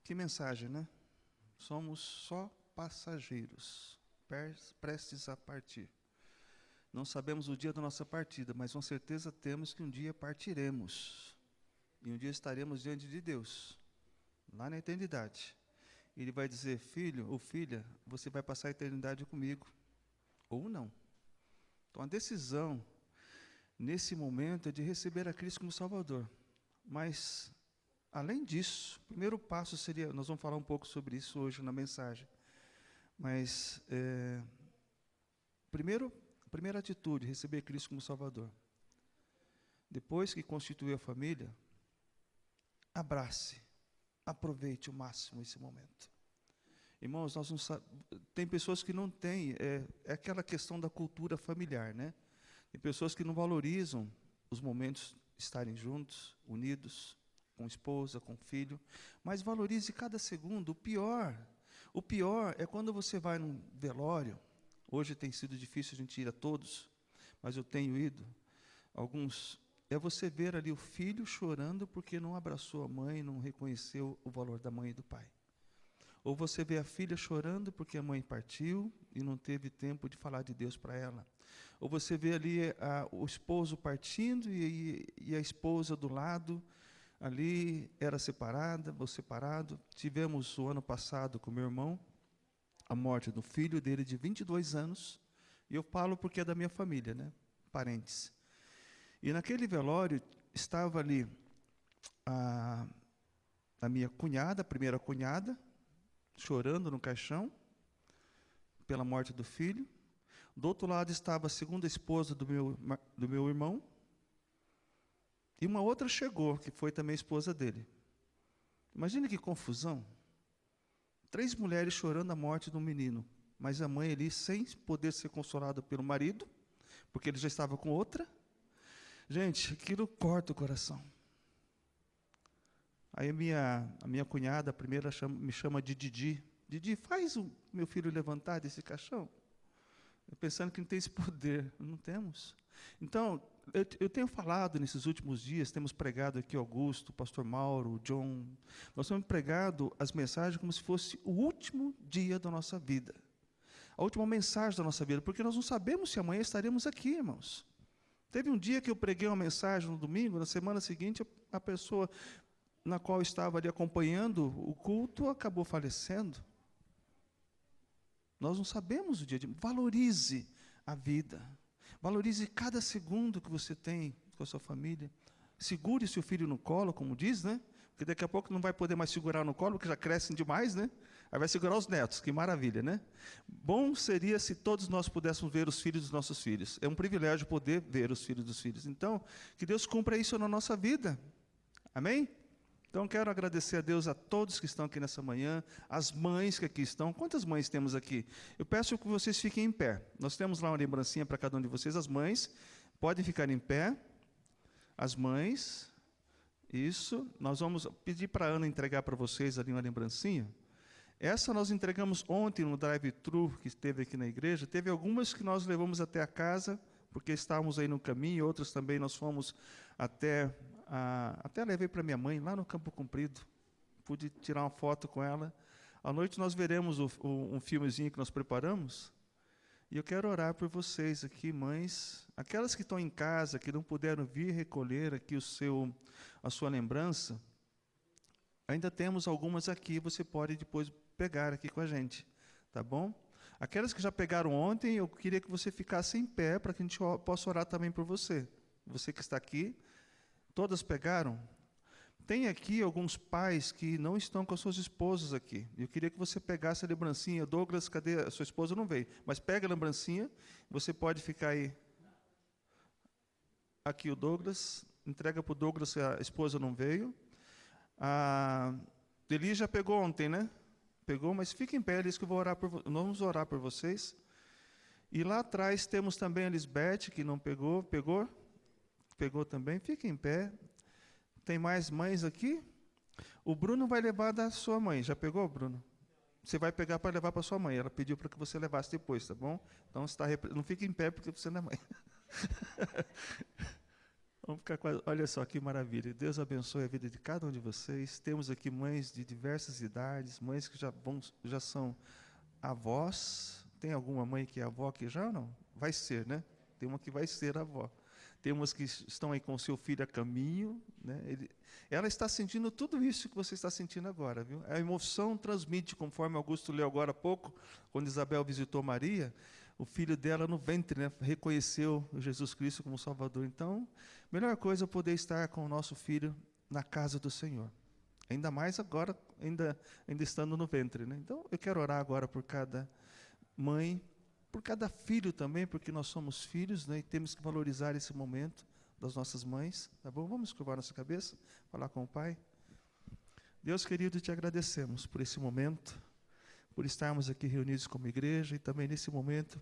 Que mensagem, né? Somos só passageiros, prestes a partir. Não sabemos o dia da nossa partida, mas com certeza temos que um dia partiremos. E um dia estaremos diante de Deus, lá na eternidade. Ele vai dizer, filho ou filha, você vai passar a eternidade comigo, ou não. Então a decisão, nesse momento, é de receber a Cristo como Salvador. Mas, além disso, o primeiro passo seria, nós vamos falar um pouco sobre isso hoje na mensagem, mas, a primeira atitude, receber Cristo como Salvador. Depois que constituir a família, abrace, aproveite o máximo esse momento. Irmãos, nós não tem pessoas que não têm, é aquela questão da cultura familiar, né? Tem pessoas que não valorizam os momentos de estarem juntos, unidos, com esposa, com filho, mas valorize cada segundo. O pior é quando você vai num velório. Hoje tem sido difícil a gente ir a todos, mas eu tenho ido. Alguns, é você ver ali o filho chorando porque não abraçou a mãe, não reconheceu o valor da mãe e do pai. Ou você vê a filha chorando porque a mãe partiu e não teve tempo de falar de Deus para ela. Ou você vê ali o esposo partindo e a esposa do lado, ali era separada, ou separado. Tivemos o ano passado com meu irmão, a morte do filho dele de 22 anos. E eu falo porque é da minha família, né? Parentes. E naquele velório estava ali a minha cunhada, a primeira cunhada, chorando no caixão pela morte do filho. Do outro lado estava a segunda esposa do meu irmão. E uma outra chegou, que foi também a esposa dele. Imagina que confusão. 3 mulheres chorando a morte de um menino, mas a mãe ali sem poder ser consolada pelo marido, porque ele já estava com outra. Gente, aquilo corta o coração. Aí a minha cunhada, a primeira, me chama de Didi. Didi, faz o meu filho levantar desse caixão. Eu pensando que não tem esse poder. Não temos. Então, eu tenho falado nesses últimos dias, temos pregado aqui Augusto, o pastor Mauro, o John. Nós temos pregado as mensagens como se fosse o último dia da nossa vida. A última mensagem da nossa vida, porque nós não sabemos se amanhã estaremos aqui, irmãos. Teve um dia que eu preguei uma mensagem no domingo, na semana seguinte, a pessoa na qual eu estava ali acompanhando o culto acabou falecendo. Nós não sabemos o dia de... Valorize a vida. Valorize cada segundo que você tem com a sua família. Segure seu filho no colo, como diz, né? Porque daqui a pouco não vai poder mais segurar no colo, porque já crescem demais, né? Aí vai segurar os netos, que maravilha, né? Bom seria se todos nós pudéssemos ver os filhos dos nossos filhos. É um privilégio poder ver os filhos dos filhos. Então, que Deus cumpra isso na nossa vida. Amém? Então, quero agradecer a Deus a todos que estão aqui nessa manhã, as mães que aqui estão. Quantas mães temos aqui? Eu peço que vocês fiquem em pé. Nós temos lá uma lembrancinha para cada um de vocês. As mães podem ficar em pé. As mães, isso. Nós vamos pedir para a Ana entregar para vocês ali uma lembrancinha. Essa nós entregamos ontem no drive-thru que esteve aqui na igreja. Teve algumas que nós levamos até a casa, porque estávamos aí no caminho. Outras também nós fomos até levei para minha mãe, lá no Campo Comprido. Pude tirar uma foto com ela. À noite nós veremos um filmezinho que nós preparamos. E eu quero orar por vocês aqui, mães. Aquelas que estão em casa, que não puderam vir recolher aqui a sua lembrança. Ainda temos algumas aqui, você pode depois pegar aqui com a gente. Tá bom? Aquelas que já pegaram ontem, eu queria que você ficasse em pé, para que a gente possa orar também por você. Você que está aqui. Todas pegaram? Tem aqui alguns pais que não estão com as suas esposas aqui. Eu queria que você pegasse a lembrancinha. Douglas, cadê? A sua esposa não veio. Mas pega a lembrancinha. Você pode ficar aí. Aqui o Douglas. Entrega para o Douglas se a esposa não veio. A Eli já pegou ontem, né? Pegou, mas fica em pé, Elis, que eu vou orar vamos orar por vocês. E lá atrás temos também a Lisbeth, que não pegou. Pegou? Pegou também, fica em pé. Tem mais mães aqui? O Bruno vai levar da sua mãe. Já pegou, Bruno? Você vai pegar para levar para sua mãe. Ela pediu para que você levasse depois, tá bom? Então, não fique em pé porque você não é mãe. Vamos ficar olha só que maravilha. Deus abençoe a vida de cada um de vocês. Temos aqui mães de diversas idades, mães que já são avós. Tem alguma mãe que é avó aqui já ou não? Vai ser, né? Tem uma que vai ser avó. Tem umas que estão aí com o seu filho a caminho, né? Ela está sentindo tudo isso que você está sentindo agora, viu? A emoção transmite, conforme Augusto leu agora há pouco, quando Isabel visitou Maria, o filho dela no ventre, né, reconheceu Jesus Cristo como Salvador. Então, melhor coisa é poder estar com o nosso filho na casa do Senhor. Ainda mais agora, ainda estando no ventre, né? Então, eu quero orar agora por cada mãe, por cada filho também, porque nós somos filhos, né, e temos que valorizar esse momento das nossas mães, tá bom? Vamos curvar nossa cabeça, falar com o Pai. Deus querido, te agradecemos por esse momento, por estarmos aqui reunidos como igreja e também nesse momento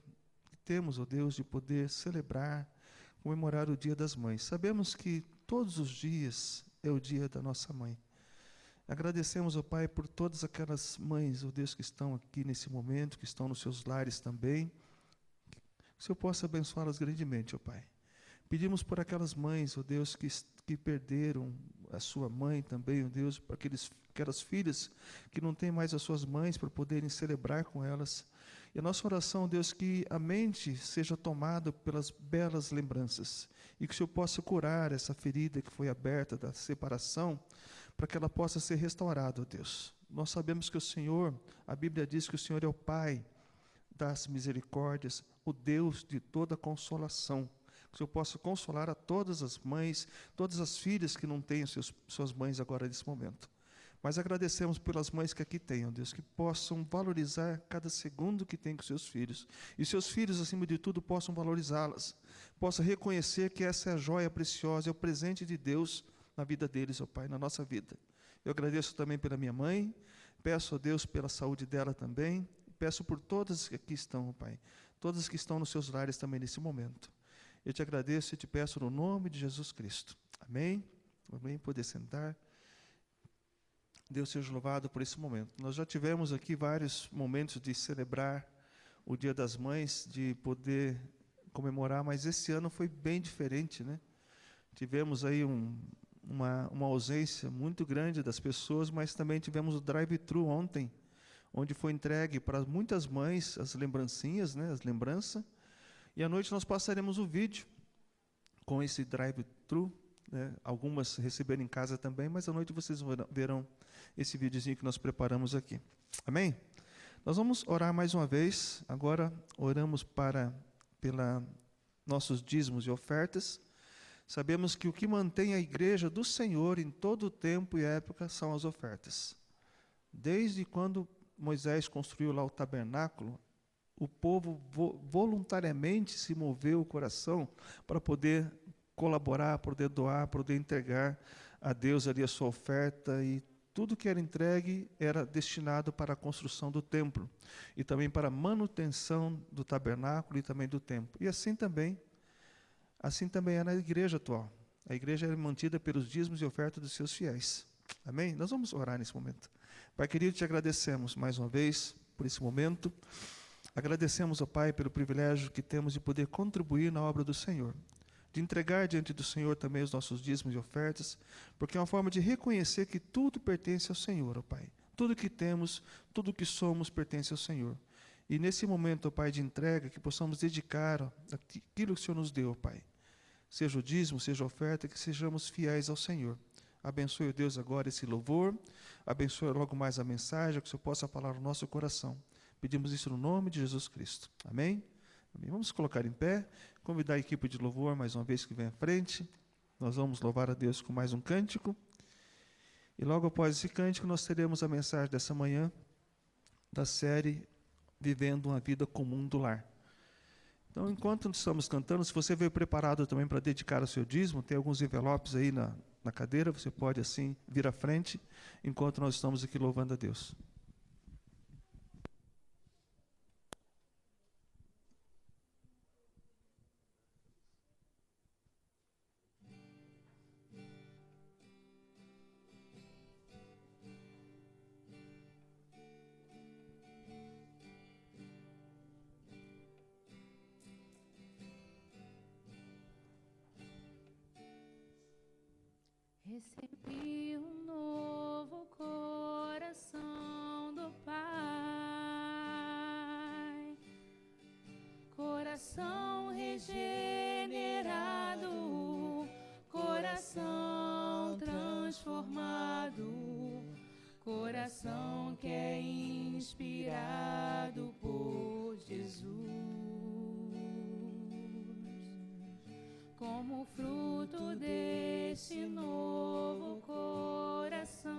que temos, ó Deus, de poder celebrar, comemorar o Dia das Mães. Sabemos que todos os dias é o dia da nossa mãe. Agradecemos, ó Pai, por todas aquelas mães, ó Deus, que estão aqui nesse momento, que estão nos seus lares também. Que o Senhor possa abençoá-las grandemente, ó Pai. Pedimos por aquelas mães, ó Deus, que perderam a sua mãe também, ó Deus, para aquelas filhas que não têm mais as suas mães para poderem celebrar com elas. E a nossa oração, ó Deus, que a mente seja tomada pelas belas lembranças e que o Senhor possa curar essa ferida que foi aberta da separação, para que ela possa ser restaurada, ó Deus. Nós sabemos que o Senhor, a Bíblia diz que o Senhor é o Pai das misericórdias, o Deus de toda consolação. Que o Senhor possa consolar a todas as mães, todas as filhas que não têm suas mães agora nesse momento. Mas agradecemos pelas mães que aqui têm, ó Deus, que possam valorizar cada segundo que têm com seus filhos. E seus filhos, acima de tudo, possam valorizá-las. Possam reconhecer que essa é a joia preciosa, é o presente de Deus na vida deles, ó Pai, na nossa vida. Eu agradeço também pela minha mãe, peço a Deus pela saúde dela também, peço por todas que aqui estão, ó Pai, todas que estão nos seus lares também nesse momento. Eu te agradeço e te peço no nome de Jesus Cristo. Amém? Amém? Poder sentar. Deus seja louvado por esse momento. Nós já tivemos aqui vários momentos de celebrar o Dia das Mães, de poder comemorar, mas esse ano foi bem diferente, né? Tivemos aí uma ausência muito grande das pessoas, mas também tivemos o drive-thru ontem, onde foi entregue para muitas mães as lembrancinhas, né, as lembranças, e à noite nós passaremos o vídeo com esse drive-thru, né, algumas receberam em casa também, mas à noite vocês verão esse videozinho que nós preparamos aqui. Amém? Nós vamos orar mais uma vez, agora oramos pela nossos dízimos e ofertas. Sabemos que o que mantém a igreja do Senhor em todo o tempo e época são as ofertas. Desde quando Moisés construiu lá o tabernáculo, o povo voluntariamente se moveu o coração para poder colaborar, poder doar, poder entregar a Deus ali a sua oferta, e tudo que era entregue era destinado para a construção do templo e também para a manutenção do tabernáculo e também do templo. E assim também é na igreja atual. A igreja é mantida pelos dízimos e ofertas dos seus fiéis. Amém? Nós vamos orar nesse momento. Pai querido, te agradecemos mais uma vez por esse momento. Agradecemos, ó Pai, pelo privilégio que temos de poder contribuir na obra do Senhor, de entregar diante do Senhor também os nossos dízimos e ofertas, porque é uma forma de reconhecer que tudo pertence ao Senhor, ó Pai. Tudo que temos, tudo que somos pertence ao Senhor. E nesse momento, ó Pai, de entrega, que possamos dedicar aquilo que o Senhor nos deu, ó Pai. Seja o dízimo, seja a oferta, que sejamos fiéis ao Senhor. Abençoe, Deus, agora esse louvor. Abençoe logo mais a mensagem, que o Senhor possa falar no nosso coração. Pedimos isso no nome de Jesus Cristo. Amém? Amém. Vamos colocar em pé, convidar a equipe de louvor mais uma vez que vem à frente. Nós vamos louvar a Deus com mais um cântico. E logo após esse cântico, nós teremos a mensagem dessa manhã da série Vivendo uma Vida Comum do Lar. Então, enquanto estamos cantando, se você veio preparado também para dedicar o seu dízimo, tem alguns envelopes aí na cadeira, você pode assim vir à frente, enquanto nós estamos aqui louvando a Deus. Recebi um novo coração do Pai, coração regenerado, coração transformado, coração que é inspirado por Jesus. Como fruto desse novo coração,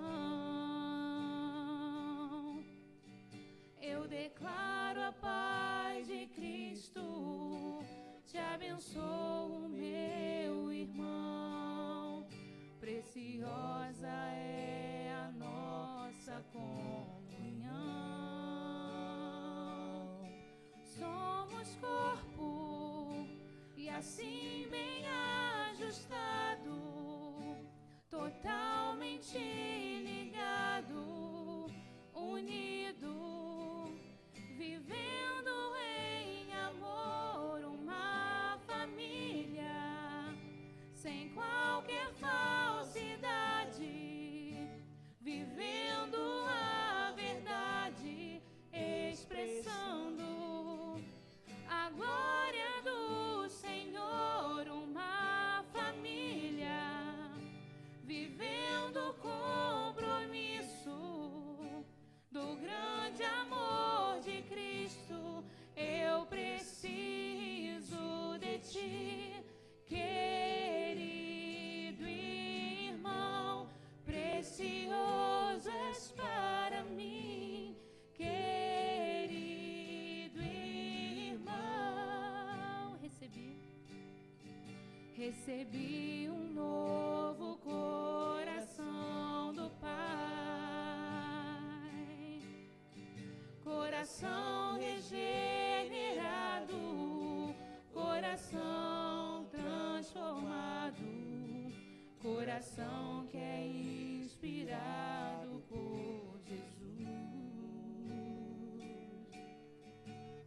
eu declaro a paz de Cristo, te abençoo, meu irmão, preciosa é a nossa comunhão. Somos corpo e assim bem ajustado, totalmente ligado, unido, vivendo em amor, uma família, sem qualquer falsidade, vivendo a verdade, expressando a glória do Senhor, uma família, vivendo o compromisso do grande amor de Cristo. Eu preciso de ti, querido irmão, precioso és para mim, querido irmão. Recebi um novo coração do Pai, coração regenerado, coração transformado, coração que é inspirado por Jesus.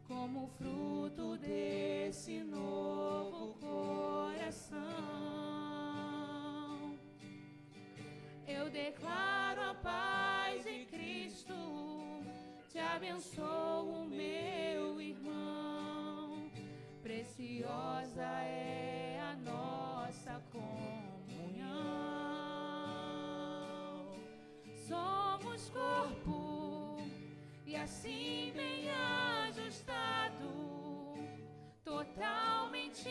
Como fruto desse novo coração, eu declaro a paz em Cristo, te abençoo, meu irmão, preciosa é a nossa comunhão. Somos corpo e assim bem ajustado, totalmente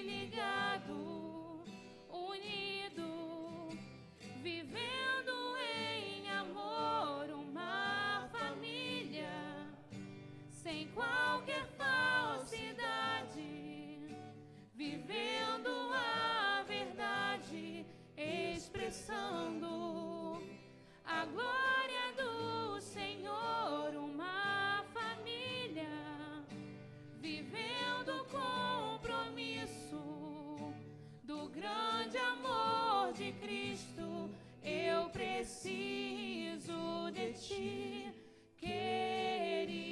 ligado, unido, vivendo em amor, uma família, sem qualquer falsidade, vivendo a verdade, expressando a glória do Senhor, uma família, vivendo o compromisso do grande amor de Cristo. Eu preciso de ti, querido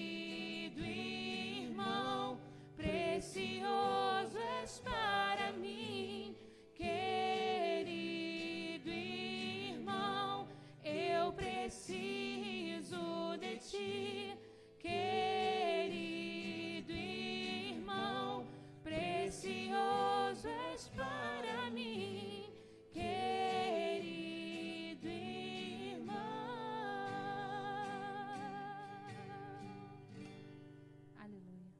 irmão, precioso és para mim, querido irmão, eu preciso de ti, querido irmão, precioso és para mim, querido irmão. Aleluia.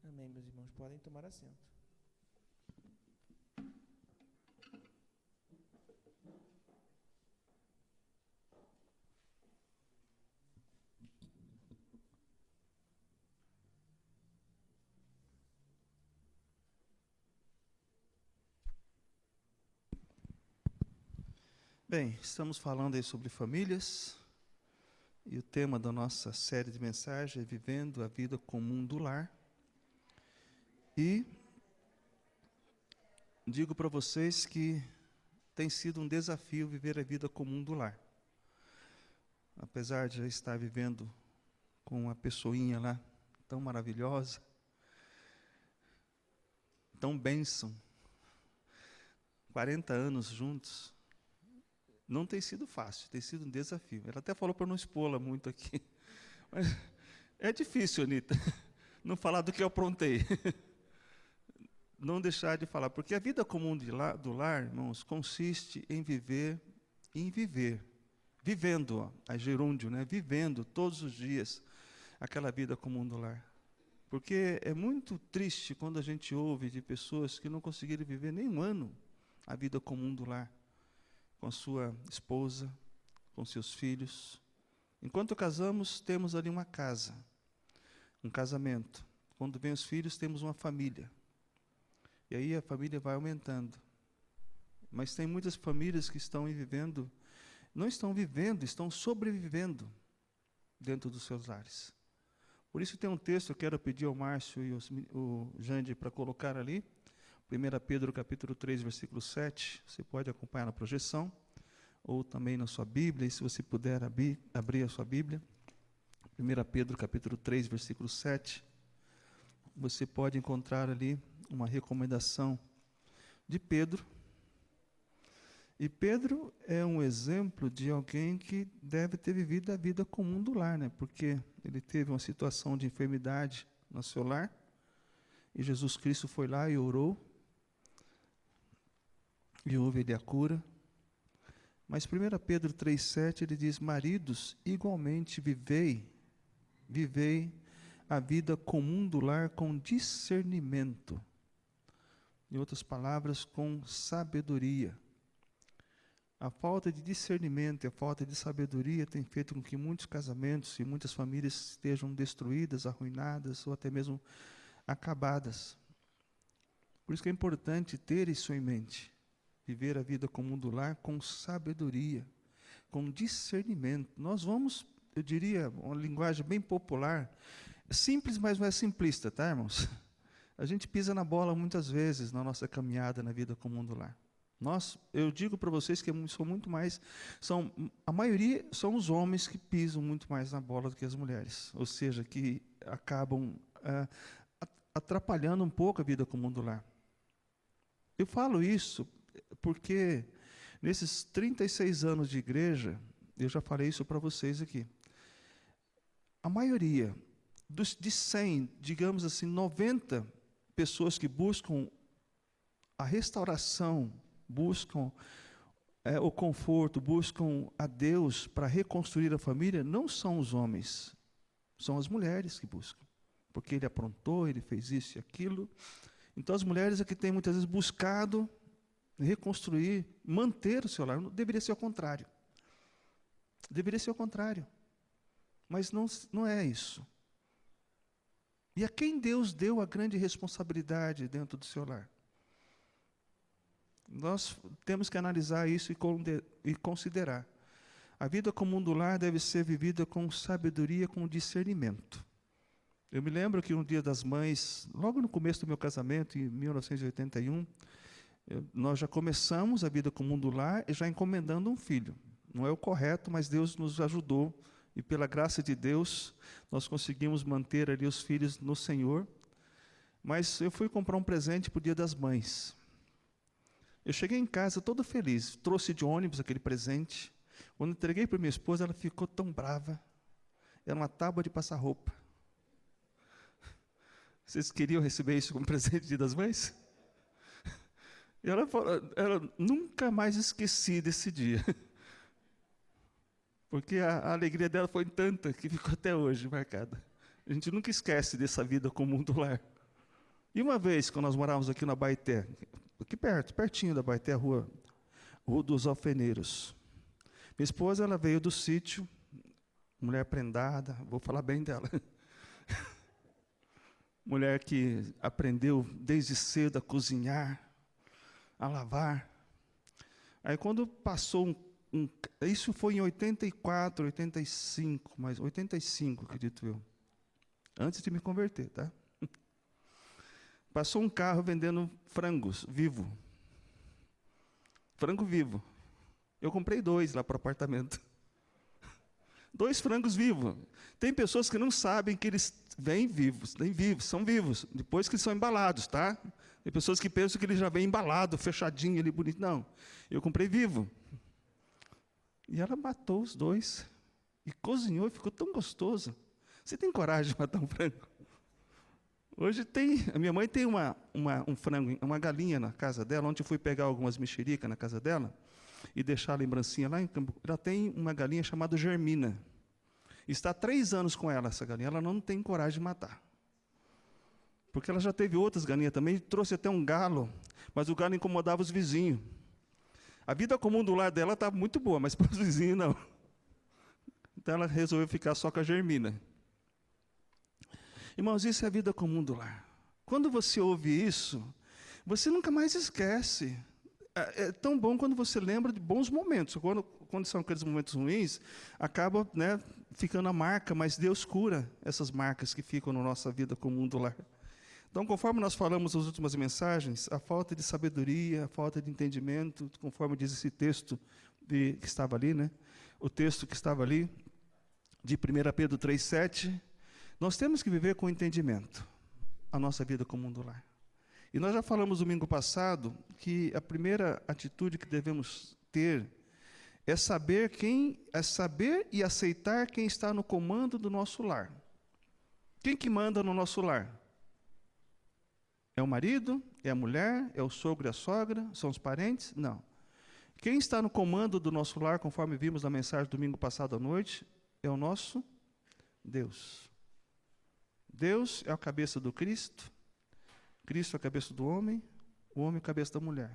Amém, meus irmãos, podem tomar assento. Bem, estamos falando aí sobre famílias, e o tema da nossa série de mensagens é Vivendo a Vida Comum do Lar. E digo para vocês que tem sido um desafio viver a vida comum do lar. Apesar de já estar vivendo com uma pessoinha lá tão maravilhosa, tão bênção, 40 anos juntos, não tem sido fácil, tem sido um desafio. Ela até falou para não expô-la muito aqui. Mas é difícil, Anitta, não falar do que eu aprontei. Não deixar de falar, porque a vida comum do lar, irmãos, consiste em viver, vivendo, ó, a gerúndio, né? Vivendo todos os dias aquela vida comum do lar. Porque é muito triste quando a gente ouve de pessoas que não conseguiram viver nem um ano a vida comum do lar, com a sua esposa, com seus filhos. Enquanto casamos, temos ali uma casa, um casamento. Quando vem os filhos, temos uma família. E aí a família vai aumentando. Mas tem muitas famílias que estão vivendo, não estão vivendo, estão sobrevivendo dentro dos seus lares. Por isso tem um texto, eu quero pedir ao Márcio e o Jande para colocar ali, 1 Pedro capítulo 3, versículo 7, você pode acompanhar na projeção, ou também na sua Bíblia, e se você puder abrir a sua Bíblia, 1 Pedro capítulo 3, versículo 7, você pode encontrar ali uma recomendação de Pedro. E Pedro é um exemplo de alguém que deve ter vivido a vida comum do lar, né? Porque ele teve uma situação de enfermidade no seu lar, e Jesus Cristo foi lá e orou, e houve ele a cura. Mas 1 Pedro 3,7 ele diz: maridos, igualmente vivei a vida comum do lar com discernimento. Em outras palavras, com sabedoria. A falta de discernimento e a falta de sabedoria tem feito com que muitos casamentos e muitas famílias estejam destruídas, arruinadas ou até mesmo acabadas. Por isso que é importante ter isso em mente. Viver a vida comum do lar com sabedoria, com discernimento. Nós vamos, eu diria, uma linguagem bem popular, simples, mas não é simplista, tá, irmãos? A gente pisa na bola muitas vezes na nossa caminhada na vida comum do lar. Eu digo para vocês que a maioria são os homens que pisam muito mais na bola do que as mulheres, ou seja, que acabam atrapalhando um pouco a vida comum do lar. Eu falo isso porque nesses 36 anos de igreja, eu já falei isso para vocês aqui, a maioria de 100, digamos assim, 90 pessoas que buscam a restauração, buscam o conforto, buscam a Deus para reconstruir a família, não são os homens, são as mulheres que buscam. Porque ele aprontou, ele fez isso e aquilo. Então as mulheres é que têm muitas vezes buscado reconstruir, manter o seu lar. Deveria ser o contrário. Deveria ser o contrário. Mas não é isso. E a quem Deus deu a grande responsabilidade dentro do seu lar? Nós temos que analisar isso e considerar. A vida comum do lar deve ser vivida com sabedoria, com discernimento. Eu me lembro que um dia das mães, logo no começo do meu casamento, em 1981, nós já começamos a vida comum do lar e já encomendando um filho. Não é o correto, mas Deus nos ajudou. E pela graça de Deus, nós conseguimos manter ali os filhos no Senhor. Mas eu fui comprar um presente para o Dia das Mães. Eu cheguei em casa todo feliz, trouxe de ônibus aquele presente. Quando entreguei para minha esposa, ela ficou tão brava. Era uma tábua de passar roupa. Vocês queriam receber isso como presente de Dia das Mães? E ela nunca mais esqueci desse dia. Porque a alegria dela foi tanta que ficou até hoje marcada. A gente nunca esquece dessa vida comum do lar. E uma vez, quando nós morávamos aqui na Baeté, aqui pertinho da Baeté, Rua dos Alfeneiros. Minha esposa, ela veio do sítio, mulher prendada, vou falar bem dela. Mulher que aprendeu desde cedo a cozinhar, a lavar. Aí quando passou isso foi em 84, 85, mas 85, acredito eu. Antes de me converter, tá? Passou um carro vendendo frangos vivo. Frango vivo. Eu comprei 2 lá para o apartamento. 2 frangos vivos. Tem pessoas que não sabem que eles Vêm vivos, são vivos, depois que são embalados, tá? Tem pessoas que pensam que ele já vem embalado, fechadinho, ali bonito. Não, eu comprei vivo. E ela matou os dois, e cozinhou, e ficou tão gostoso. Você tem coragem de matar um frango? Hoje tem, a minha mãe tem um frango, uma galinha na casa dela. Ontem eu fui pegar algumas mexericas na casa dela, e deixar a lembrancinha lá em Campo. Ela tem uma galinha chamada Germina. Está há 3 anos com ela, essa galinha. Ela não tem coragem de matar. Porque ela já teve outras galinhas também, trouxe até um galo, mas o galo incomodava os vizinhos. A vida comum do lar dela estava muito boa, mas para os vizinhos não. Então ela resolveu ficar só com a Germina. Irmãos, isso é a vida comum do lar. Quando você ouve isso, você nunca mais esquece. É tão bom quando você lembra de bons momentos. Quando são aqueles momentos ruins, acaba, né, ficando a marca, mas Deus cura essas marcas que ficam na nossa vida comum do lar. Então, conforme nós falamos nas últimas mensagens, a falta de sabedoria, a falta de entendimento, conforme diz esse texto que estava ali, né? O texto que estava ali, de 1 Pedro 3,7, nós temos que viver com entendimento a nossa vida comum do lar. E nós já falamos domingo passado que a primeira atitude que devemos ter é saber e aceitar quem está no comando do nosso lar. Quem que manda no nosso lar? É o marido? É a mulher? É o sogro e a sogra? São os parentes? Não. Quem está no comando do nosso lar, conforme vimos na mensagem domingo passado à noite, é o nosso Deus. Deus é a cabeça do Cristo, Cristo é a cabeça do homem, o homem é a cabeça da mulher.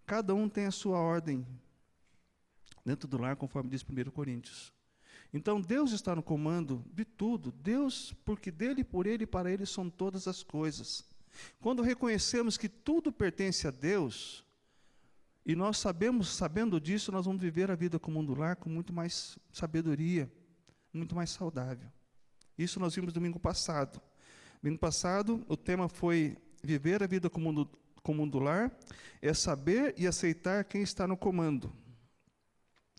Cada um tem a sua ordem dentro do lar, conforme diz 1 Coríntios. Então, Deus está no comando de tudo. Deus, porque dele, por ele e para ele são todas as coisas. Quando reconhecemos que tudo pertence a Deus, e nós sabendo disso, nós vamos viver a vida comum do lar com muito mais sabedoria, muito mais saudável. Isso nós vimos domingo passado. Domingo passado, o tema foi viver a vida comum do lar, é saber e aceitar quem está no comando.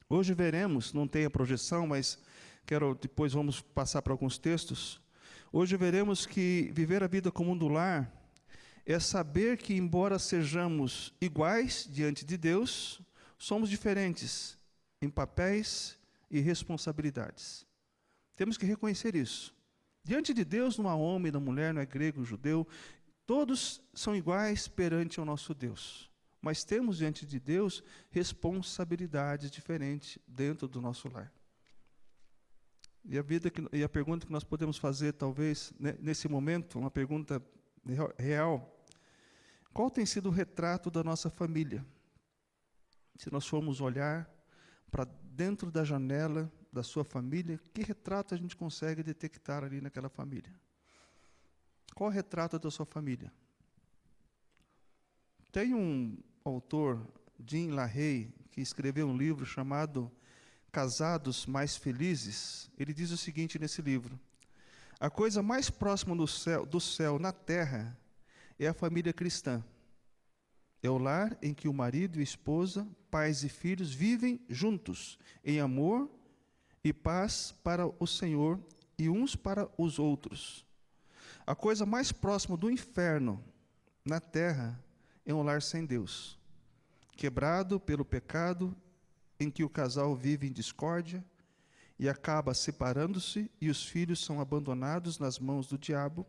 Hoje veremos, não tem a projeção, mas depois vamos passar para alguns textos. Hoje veremos que viver a vida comum do lar é saber que, embora sejamos iguais diante de Deus, somos diferentes em papéis e responsabilidades. Temos que reconhecer isso. Diante de Deus não há homem, não há mulher, não é grego, judeu. Todos são iguais perante o nosso Deus. Mas temos diante de Deus responsabilidades diferentes dentro do nosso lar. E a pergunta que nós podemos fazer, talvez, nesse momento, uma pergunta real: qual tem sido o retrato da nossa família? Se nós formos olhar para dentro da janela da sua família, que retrato a gente consegue detectar ali naquela família? Qual o retrato da sua família? Tem um autor, Jim LaHaye, que escreveu um livro chamado Casados Mais Felizes. Ele diz o seguinte nesse livro: a coisa mais próxima do céu na terra é a família cristã. É o lar em que o marido e a esposa, pais e filhos vivem juntos, em amor e paz para o Senhor e uns para os outros. A coisa mais próxima do inferno na terra é um lar sem Deus, quebrado pelo pecado, em que o casal vive em discórdia e acaba separando-se, e os filhos são abandonados nas mãos do diabo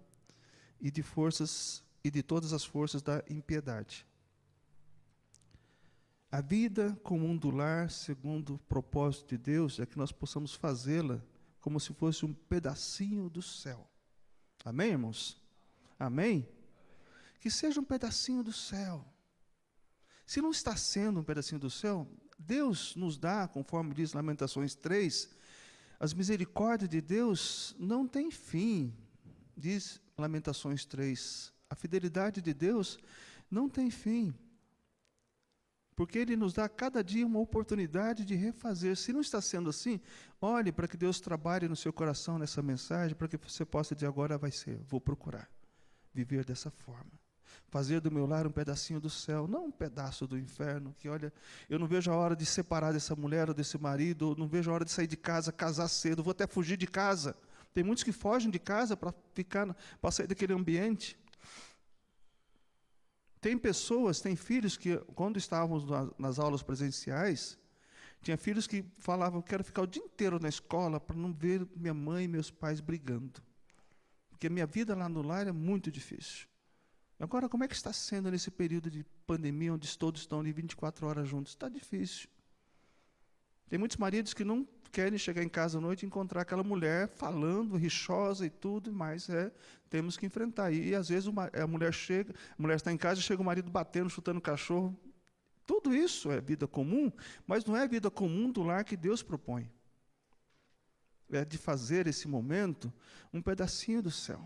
e de todas as forças da impiedade. A vida comum do lar, segundo o propósito de Deus, é que nós possamos fazê-la como se fosse um pedacinho do céu. Amém, irmãos? Amém? Que seja um pedacinho do céu. Se não está sendo um pedacinho do céu, Deus nos dá, conforme diz Lamentações 3, as misericórdias de Deus não têm fim, diz Lamentações 3. A fidelidade de Deus não tem fim, porque Ele nos dá cada dia uma oportunidade de refazer. Se não está sendo assim, olhe para que Deus trabalhe no seu coração nessa mensagem, para que você possa dizer: agora vai ser, vou procurar viver dessa forma. Fazer do meu lar um pedacinho do céu, não um pedaço do inferno, que olha, eu não vejo a hora de separar dessa mulher ou desse marido, não vejo a hora de sair de casa, casar cedo, vou até fugir de casa, Tem muitos que fogem de casa para sair daquele ambiente. Tem pessoas, tem filhos que, quando estávamos nas aulas presenciais, tinha filhos que falavam, eu quero ficar o dia inteiro na escola para não ver minha mãe e meus pais brigando. Porque a minha vida lá no lar é muito difícil. Agora, como é que está sendo nesse período de pandemia, onde todos estão ali 24 horas juntos? Está difícil. Tem muitos maridos que não querem chegar em casa à noite e encontrar aquela mulher falando, rixosa e tudo, mas temos que enfrentar. E às vezes a mulher está em casa e chega o marido batendo, chutando o cachorro. Tudo isso é vida comum, mas não é a vida comum do lar que Deus propõe. É de fazer esse momento um pedacinho do céu.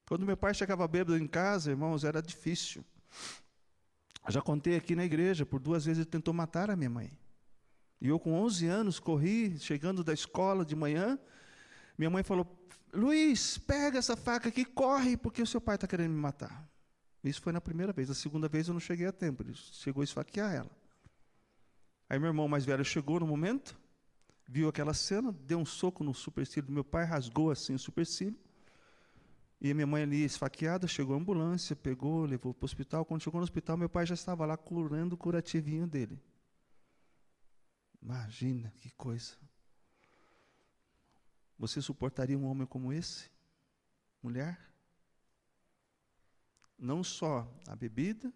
Quando meu pai chegava bêbado em casa, irmãos, era difícil. Eu já contei aqui na igreja, por 2 vezes ele tentou matar a minha mãe. E eu com 11 anos corri, chegando da escola de manhã, minha mãe falou, Luiz, pega essa faca aqui, corre, porque o seu pai está querendo me matar. Isso foi na primeira vez. A segunda vez eu não cheguei a tempo, ele chegou a esfaquear ela. Aí meu irmão mais velho chegou no momento, viu aquela cena, deu um soco no supercílio do meu pai, rasgou assim o supercílio, e a minha mãe ali esfaqueada, chegou a ambulância, pegou, levou para o hospital. Quando chegou no hospital, meu pai já estava lá curando o curativinho dele. Imagina que coisa. Você suportaria um homem como esse? Mulher? Não só a bebida,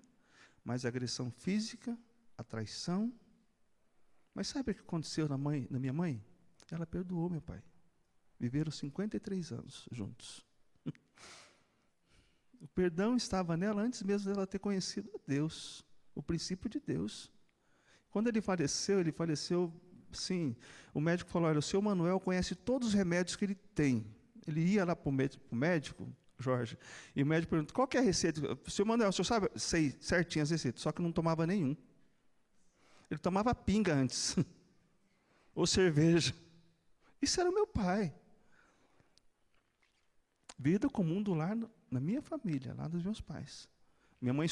mas a agressão física, a traição. Mas sabe o que aconteceu na minha mãe? Ela perdoou meu pai. Viveram 53 anos juntos. O perdão estava nela antes mesmo dela ter conhecido Deus, o princípio de Deus. Quando ele faleceu, sim, o médico falou, olha, o seu Manuel conhece todos os remédios que ele tem. Ele ia lá para o médico, Jorge, e o médico perguntou, qual que é a receita? Seu Manuel, o senhor sabe? Sei certinho as receitas, só que não tomava nenhum. Ele tomava pinga antes, ou cerveja. Isso era o meu pai. Vida comum do lar na minha família, lá dos meus pais. Minha mãe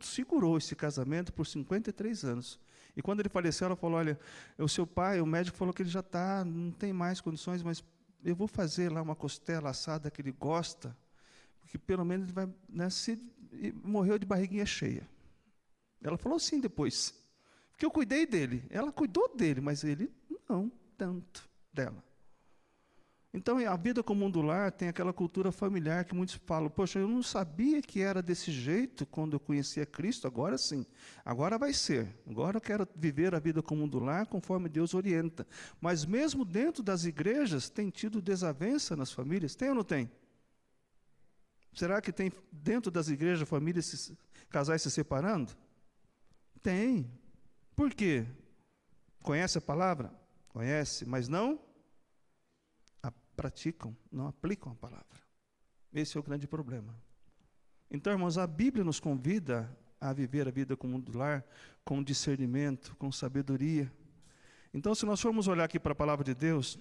segurou esse casamento por 53 anos. E quando ele faleceu, ela falou, olha, o seu pai, o médico falou que ele já não tem mais condições, mas eu vou fazer lá uma costela assada que ele gosta, porque pelo menos ele vai, né, e morreu de barriguinha cheia. Ela falou sim depois, porque eu cuidei dele. Ela cuidou dele, mas ele não tanto dela. Então, a vida comum do lar tem aquela cultura familiar que muitos falam, poxa, eu não sabia que era desse jeito quando eu conhecia Cristo, agora sim, agora vai ser. Agora eu quero viver a vida comum do lar conforme Deus orienta. Mas mesmo dentro das igrejas, tem tido desavença nas famílias? Tem ou não tem? Será que tem dentro das igrejas, famílias, casais se separando? Tem. Por quê? Conhece a palavra? Conhece, mas não praticam, não aplicam a palavra. Esse é o grande problema. Então, irmãos, a Bíblia nos convida a viver a vida comum do lar com discernimento, com sabedoria. Então, se nós formos olhar aqui para a palavra de Deus,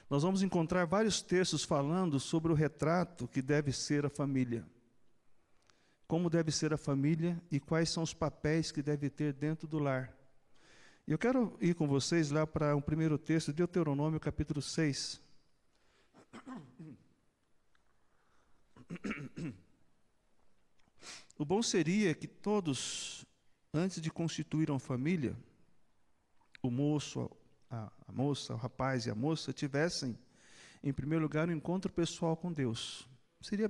nós vamos encontrar vários textos falando sobre o retrato que deve ser a família. Como deve ser a família e quais são os papéis que deve ter dentro do lar. Eu quero ir com vocês lá para o primeiro texto, Deuteronômio, capítulo 6. O bom seria que todos, antes de constituir uma família, o moço, a moça, o rapaz e a moça, tivessem, em primeiro lugar, um encontro pessoal com Deus. Seria a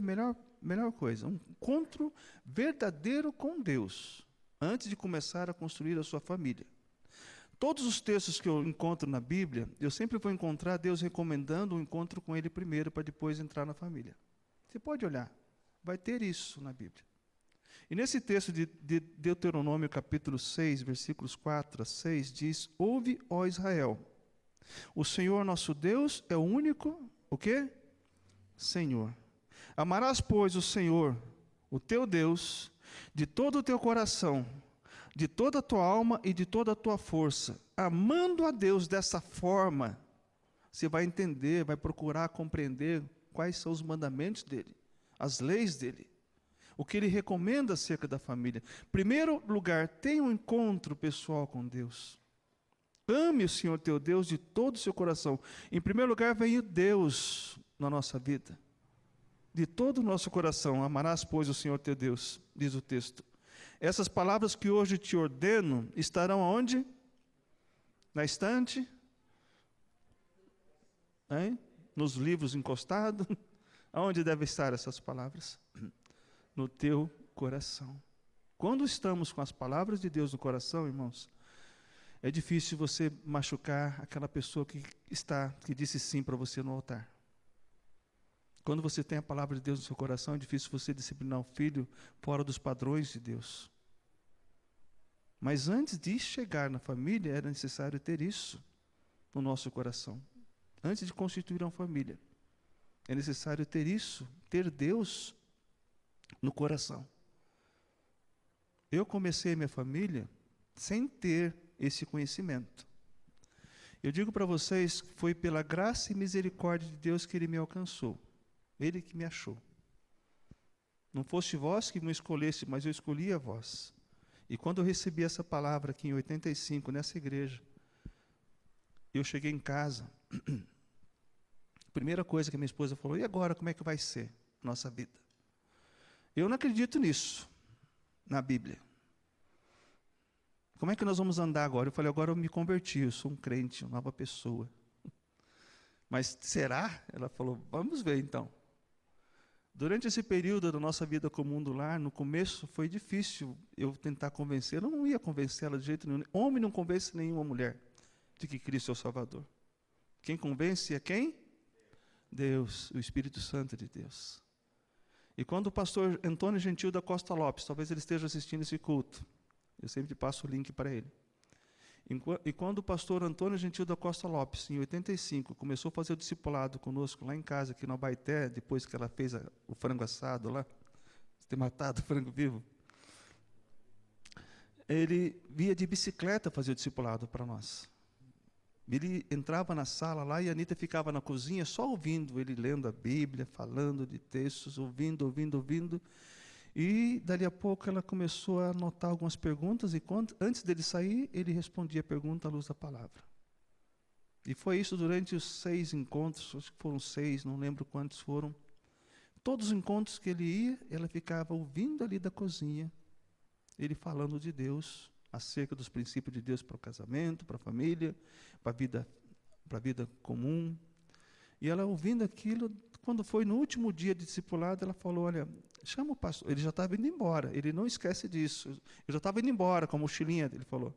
melhor coisa, um encontro verdadeiro com Deus, antes de começar a construir a sua família. Todos os textos que eu encontro na Bíblia, eu sempre vou encontrar Deus recomendando um encontro com Ele primeiro, para depois entrar na família. Você pode olhar, vai ter isso na Bíblia. E nesse texto de Deuteronômio, capítulo 6, versículos 4 a 6, diz, ouve, ó Israel, o Senhor nosso Deus é o único, o quê? Senhor. Amarás, pois, o Senhor, o teu Deus, de todo o teu coração, de toda a tua alma e de toda a tua força. Amando a Deus dessa forma, você vai entender, vai procurar compreender quais são os mandamentos dele, as leis dele, o que ele recomenda acerca da família. Primeiro lugar, tenha um encontro pessoal com Deus. Ame o Senhor teu Deus de todo o seu coração. Em primeiro lugar, vem o Deus na nossa vida. De todo o nosso coração, amarás, pois, o Senhor teu Deus, diz o texto. Essas palavras que hoje te ordeno estarão aonde? Na estante? Hein? Nos livros encostados? Aonde devem estar essas palavras? No teu coração. Quando estamos com as palavras de Deus no coração, irmãos, é difícil você machucar aquela pessoa que disse sim para você no altar. Quando você tem a palavra de Deus no seu coração, é difícil você disciplinar o filho fora dos padrões de Deus. Mas antes de chegar na família, era necessário ter isso no nosso coração. Antes de constituir uma família, é necessário ter isso, ter Deus no coração. Eu comecei minha família sem ter esse conhecimento. Eu digo para vocês que foi pela graça e misericórdia de Deus que Ele me alcançou. Ele que me achou. Não fosse vós que me escolhesse, mas eu escolhi a vós. E quando eu recebi essa palavra aqui em 85, nessa igreja, eu cheguei em casa, a primeira coisa que a minha esposa falou, e agora, como é que vai ser a nossa vida? Eu não acredito nisso, na Bíblia. Como é que nós vamos andar agora? Eu falei, agora eu me converti, eu sou um crente, uma nova pessoa. Mas será? Ela falou, vamos ver então. Durante esse período da nossa vida comum do lar, no começo foi difícil eu tentar convencer, eu não ia convencê-la de jeito nenhum. Homem não convence nenhuma mulher de que Cristo é o Salvador. Quem convence é quem? Deus, o Espírito Santo de Deus. E quando o pastor Antônio Gentil da Costa Lopes, talvez ele esteja assistindo esse culto, eu sempre passo o link para ele. E quando o pastor Antônio Gentil da Costa Lopes, em 85, começou a fazer o discipulado conosco lá em casa, aqui no Abaeté, depois que ela fez o frango assado lá, ter matado o frango vivo, ele via de bicicleta fazer o discipulado para nós. Ele entrava na sala lá e a Anita ficava na cozinha só ouvindo ele lendo a Bíblia, falando de textos, ouvindo. E, dali a pouco, ela começou a anotar algumas perguntas, e antes dele sair, ele respondia a pergunta à luz da palavra. E foi isso durante os 6 encontros, acho que foram 6, não lembro quantos foram. Todos os encontros que ele ia, ela ficava ouvindo ali da cozinha, ele falando de Deus, acerca dos princípios de Deus para o casamento, para a família, para a vida comum. E ela ouvindo aquilo, quando foi no último dia de discipulado, ela falou, olha, chama o pastor. Ele já estava indo embora, ele não esquece disso. Eu já estava indo embora com a mochilinha, ele falou.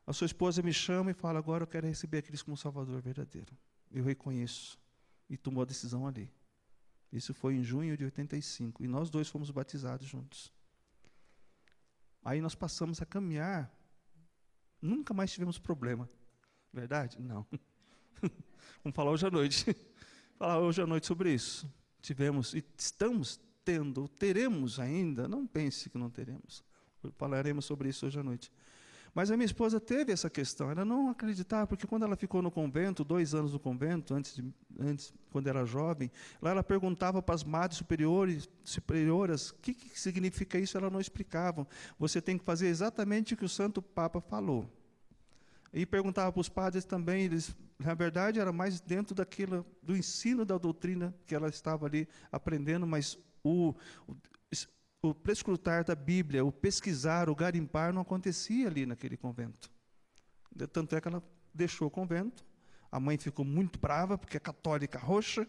A sua esposa me chama e fala, agora eu quero receber a Cristo como Salvador verdadeiro. Eu reconheço. E tomou a decisão ali. Isso foi em junho de 85. E nós dois fomos batizados juntos. Aí nós passamos a caminhar. Nunca mais tivemos problema. Verdade? Não. Vamos falar hoje à noite. Falar hoje à noite sobre isso. Tivemos e estamos tendo, teremos ainda, não pense que não teremos. Falaremos sobre isso hoje à noite. Mas a minha esposa teve essa questão, ela não acreditava, porque quando ela ficou no convento, 2 anos no convento, antes, quando era jovem, lá ela perguntava para as madres superioras, o que significa isso, ela não explicava. Você tem que fazer exatamente o que o Santo Papa falou. E perguntava para os padres também, eles, na verdade, era mais dentro daquilo, do ensino da doutrina que ela estava ali aprendendo, mas o prescrutar da Bíblia, o pesquisar, o garimpar, não acontecia ali naquele convento. Tanto é que ela deixou o convento, a mãe ficou muito brava, porque é católica roxa,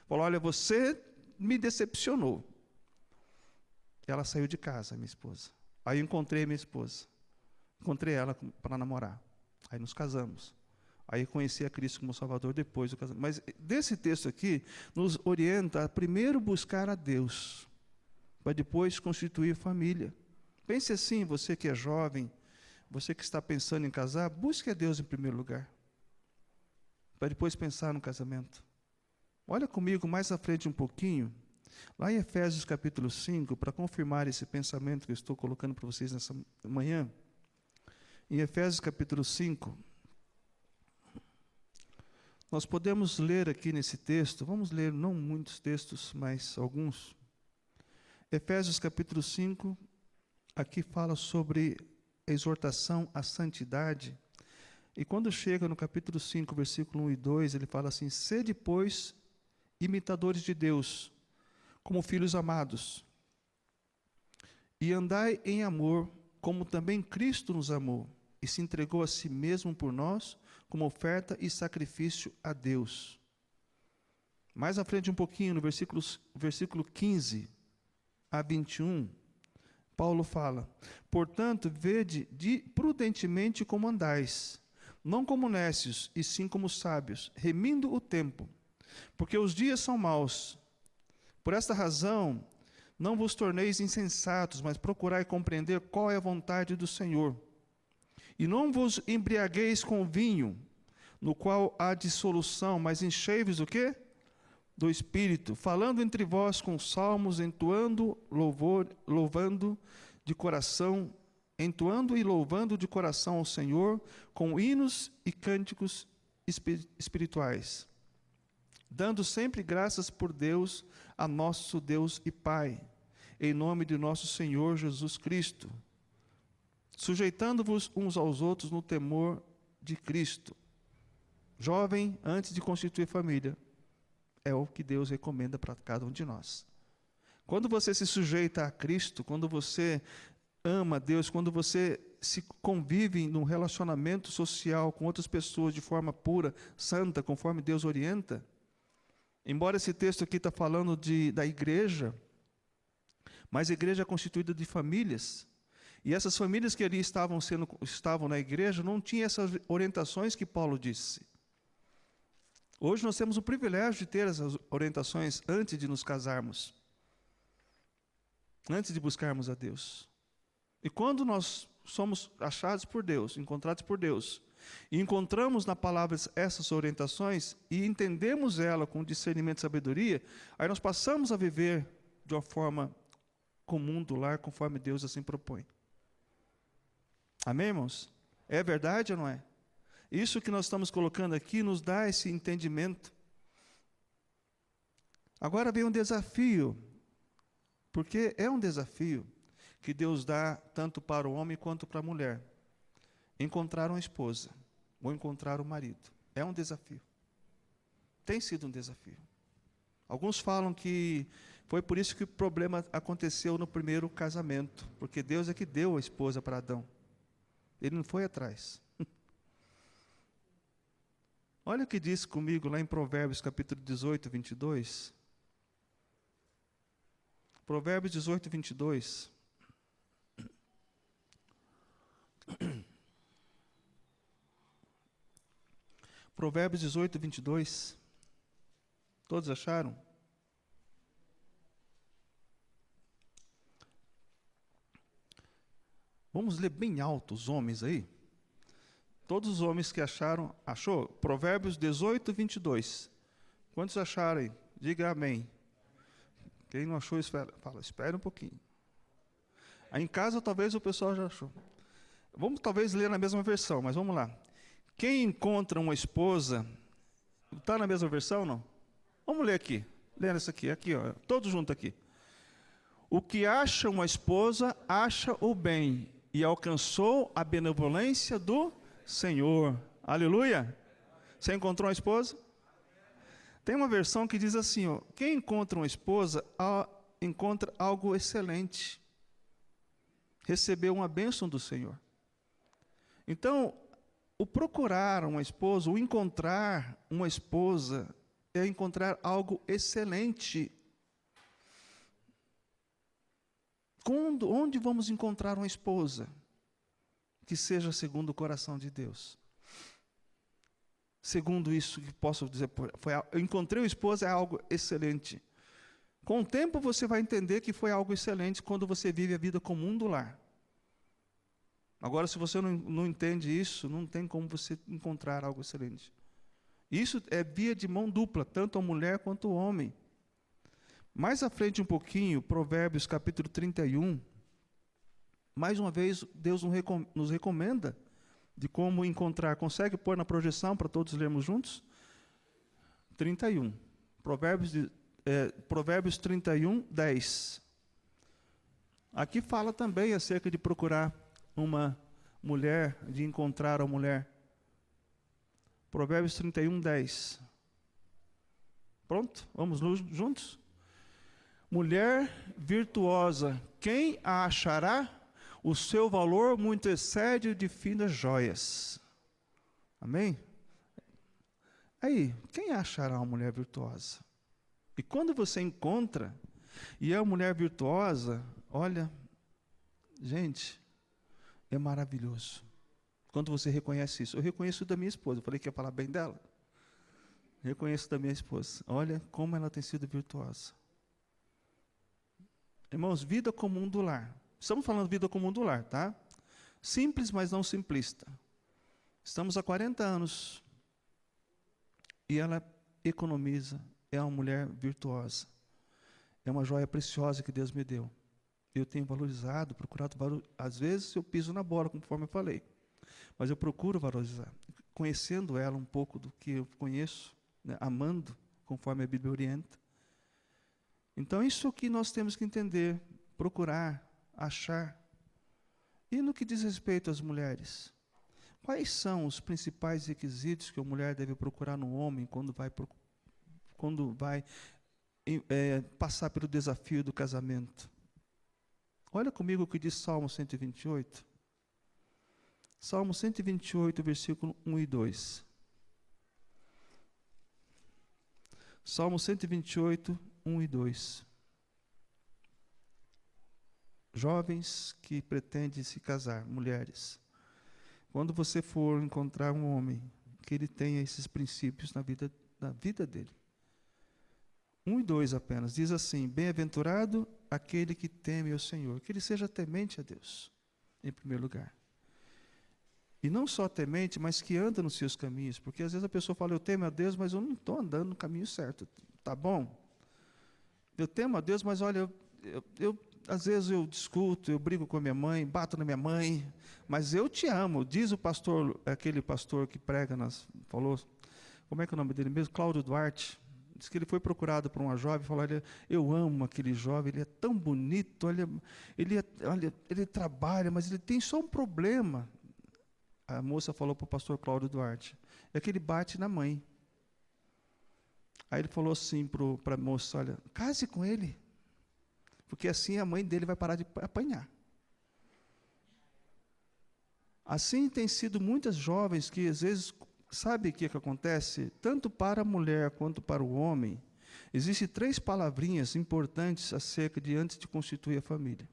falou, olha, você me decepcionou. Ela saiu de casa, minha esposa. Aí eu encontrei minha esposa, encontrei ela para namorar. Aí nos casamos. Aí conheci a Cristo como Salvador depois do casamento. Mas desse texto aqui, nos orienta a primeiro buscar a Deus, para depois constituir família. Pense assim, você que é jovem, você que está pensando em casar, busque a Deus em primeiro lugar, para depois pensar no casamento. Olha comigo mais à frente um pouquinho, lá em Efésios capítulo 5, para confirmar esse pensamento que eu estou colocando para vocês nessa manhã. Em Efésios capítulo 5, nós podemos ler aqui nesse texto, vamos ler não muitos textos, mas alguns. Efésios capítulo 5, aqui fala sobre a exortação à santidade. E quando chega no capítulo 5, versículo 1 e 2, ele fala assim: sede, pois, imitadores de Deus, como filhos amados, e andai em amor, como também Cristo nos amou, e se entregou a si mesmo por nós, como oferta e sacrifício a Deus. Mais à frente um pouquinho, no versículo 15 a 21, Paulo fala: portanto, vede prudentemente como andais, não como nécios, e sim como sábios, remindo o tempo, porque os dias são maus. Por esta razão, não vos torneis insensatos, mas procurai compreender qual é a vontade do Senhor. E não vos embriagueis com vinho, no qual há dissolução, mas enchei-vos o quê? Do Espírito, falando entre vós com salmos, entoando e louvando de coração ao Senhor, com hinos e cânticos espirituais, dando sempre graças por Deus, a nosso Deus e Pai, em nome de nosso Senhor Jesus Cristo, sujeitando-vos uns aos outros no temor de Cristo. Jovem, antes de constituir família, é o que Deus recomenda para cada um de nós. Quando você se sujeita a Cristo, quando você ama Deus, quando você se convive num relacionamento social com outras pessoas de forma pura, santa, conforme Deus orienta, embora esse texto aqui está falando da igreja, mas a igreja é constituída de famílias, e essas famílias que ali estavam na igreja não tinham essas orientações que Paulo disse. Hoje nós temos o privilégio de ter essas orientações antes de nos casarmos, antes de buscarmos a Deus. E quando nós somos achados por Deus, encontrados por Deus, e encontramos na palavra essas orientações, e entendemos ela com discernimento e sabedoria, aí nós passamos a viver de uma forma comum do lar, conforme Deus assim propõe. Amém, irmãos? É verdade ou não é? Isso que nós estamos colocando aqui nos dá esse entendimento. Agora vem um desafio, porque é um desafio que Deus dá tanto para o homem quanto para a mulher. Encontrar uma esposa ou encontrar um marido. É um desafio. Tem sido um desafio. Alguns falam que foi por isso que o problema aconteceu no primeiro casamento, porque Deus é que deu a esposa para Adão. Ele não foi atrás. Olha o que diz comigo lá em Provérbios, capítulo 18, 22. Provérbios 18, 22. Provérbios 18, 22. Todos acharam? Vamos ler bem alto os homens aí. Todos os homens que acharam, achou? Provérbios 18, 22. Quantos acharem? Diga amém. Quem não achou, espera um pouquinho. Aí em casa, talvez o pessoal já achou. Vamos talvez ler na mesma versão, mas vamos lá. Quem encontra uma esposa, está na mesma versão, não? Vamos ler aqui. Lendo isso aqui, ó, todos juntos aqui. O que acha uma esposa, acha o bem, e alcançou a benevolência do Senhor. Aleluia. Você encontrou uma esposa? Tem uma versão que diz assim, ó, quem encontra uma esposa, encontra algo excelente. Recebeu uma bênção do Senhor. Então, o procurar uma esposa, o encontrar uma esposa, é encontrar algo excelente. Onde vamos encontrar uma esposa que seja segundo o coração de Deus? Segundo isso que posso dizer, eu encontrei uma esposa, é algo excelente. Com o tempo você vai entender que foi algo excelente quando você vive a vida comum do lar. Agora, se você não entende isso, não tem como você encontrar algo excelente. Isso é via de mão dupla, tanto a mulher quanto o homem. Mais à frente um pouquinho, Provérbios capítulo 31, mais uma vez Deus nos recomenda de como encontrar. Consegue pôr na projeção para todos lermos juntos? 31. Provérbios 31, 10. Aqui fala também acerca de procurar uma mulher, de encontrar a mulher. Provérbios 31, 10. Pronto? Vamos juntos? Mulher virtuosa, quem a achará? O seu valor muito excede o de finas joias. Amém? Aí, quem achará uma mulher virtuosa? E quando você encontra, e é uma mulher virtuosa, olha, gente, é maravilhoso. Quando você reconhece isso. Eu reconheço da minha esposa, eu falei que ia falar bem dela. Reconheço da minha esposa. Olha como ela tem sido virtuosa. Irmãos, vida comum do lar. Estamos falando de vida comum do lar, tá? Simples, mas não simplista. Estamos há 40 anos e ela economiza, é uma mulher virtuosa. É uma joia preciosa que Deus me deu. Eu tenho valorizado, procurado valorizar. Às vezes eu piso na bola, conforme eu falei. Mas eu procuro valorizar. Conhecendo ela um pouco do que eu conheço, né, amando, conforme a Bíblia orienta. Então, isso que nós temos que entender, procurar, achar. E no que diz respeito às mulheres? Quais são os principais requisitos que a mulher deve procurar no homem quando vai passar pelo desafio do casamento? Olha comigo o que diz Salmo 128. Salmo 128, versículo 1 e 2. Salmo 128, 1 e 2. Jovens que pretendem se casar, mulheres, quando você for encontrar um homem, que ele tenha esses princípios na vida dele. 1 e 2 apenas, diz assim: bem-aventurado aquele que teme ao Senhor, que ele seja temente a Deus, em primeiro lugar. E não só temente, mas que anda nos seus caminhos, porque às vezes a pessoa fala, eu temo a Deus, mas eu não estou andando no caminho certo, tá bom? Eu temo a Deus, mas olha, às vezes eu discuto, eu brigo com a minha mãe, bato na minha mãe, mas eu te amo, diz o pastor, aquele pastor que prega, falou, como é que é o nome dele mesmo? Cláudio Duarte. Diz que ele foi procurado por uma jovem e falou, olha, eu amo aquele jovem, ele é tão bonito, olha, ele trabalha, mas ele tem só um problema. A moça falou para o pastor Cláudio Duarte, é que ele bate na mãe. Aí ele falou assim para a moça, olha, case com ele, porque assim a mãe dele vai parar de apanhar. Assim tem sido muitas jovens que às vezes, sabe o que acontece? Tanto para a mulher quanto para o homem, existem 3 palavrinhas importantes acerca de antes de constituir a família.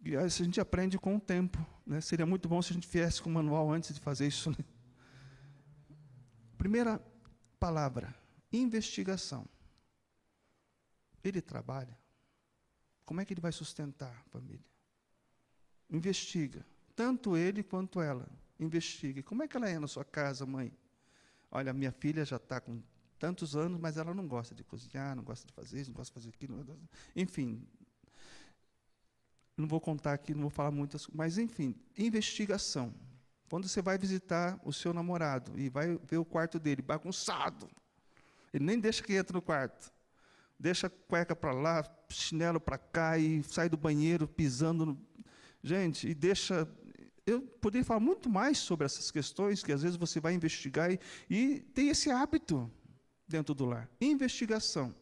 E a gente aprende com o tempo, né? Seria muito bom se a gente viesse com o manual antes de fazer isso, né? Primeira palavra, investigação. Ele trabalha? Como é que ele vai sustentar a família? Investiga. Tanto ele quanto ela. Investigue. Como é que ela é na sua casa, mãe? Olha, minha filha já está com tantos anos, mas ela não gosta de cozinhar, não gosta de fazer isso, não gosta de fazer aquilo. Enfim, não vou contar aqui, não vou falar muitas, mas enfim, investigação. Quando você vai visitar o seu namorado e vai ver o quarto dele bagunçado, ele nem deixa que entre no quarto. Deixa a cueca para lá, chinelo para cá e sai do banheiro pisando no... Gente, e deixa... Eu poderia falar muito mais sobre essas questões, que às vezes você vai investigar e tem esse hábito dentro do lar. Investigação.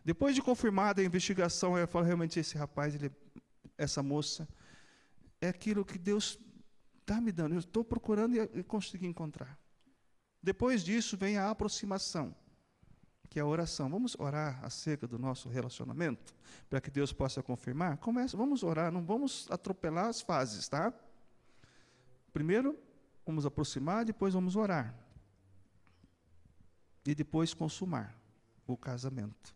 Depois de confirmada a investigação, eu falo, realmente, esse rapaz, essa moça, é aquilo que Deus está me dando. Eu estou procurando e consegui encontrar. Depois disso, vem a aproximação, que é a oração. Vamos orar acerca do nosso relacionamento, para que Deus possa confirmar? Vamos orar, não vamos atropelar as fases, tá? Primeiro, vamos aproximar, depois vamos orar. E depois consumar o casamento.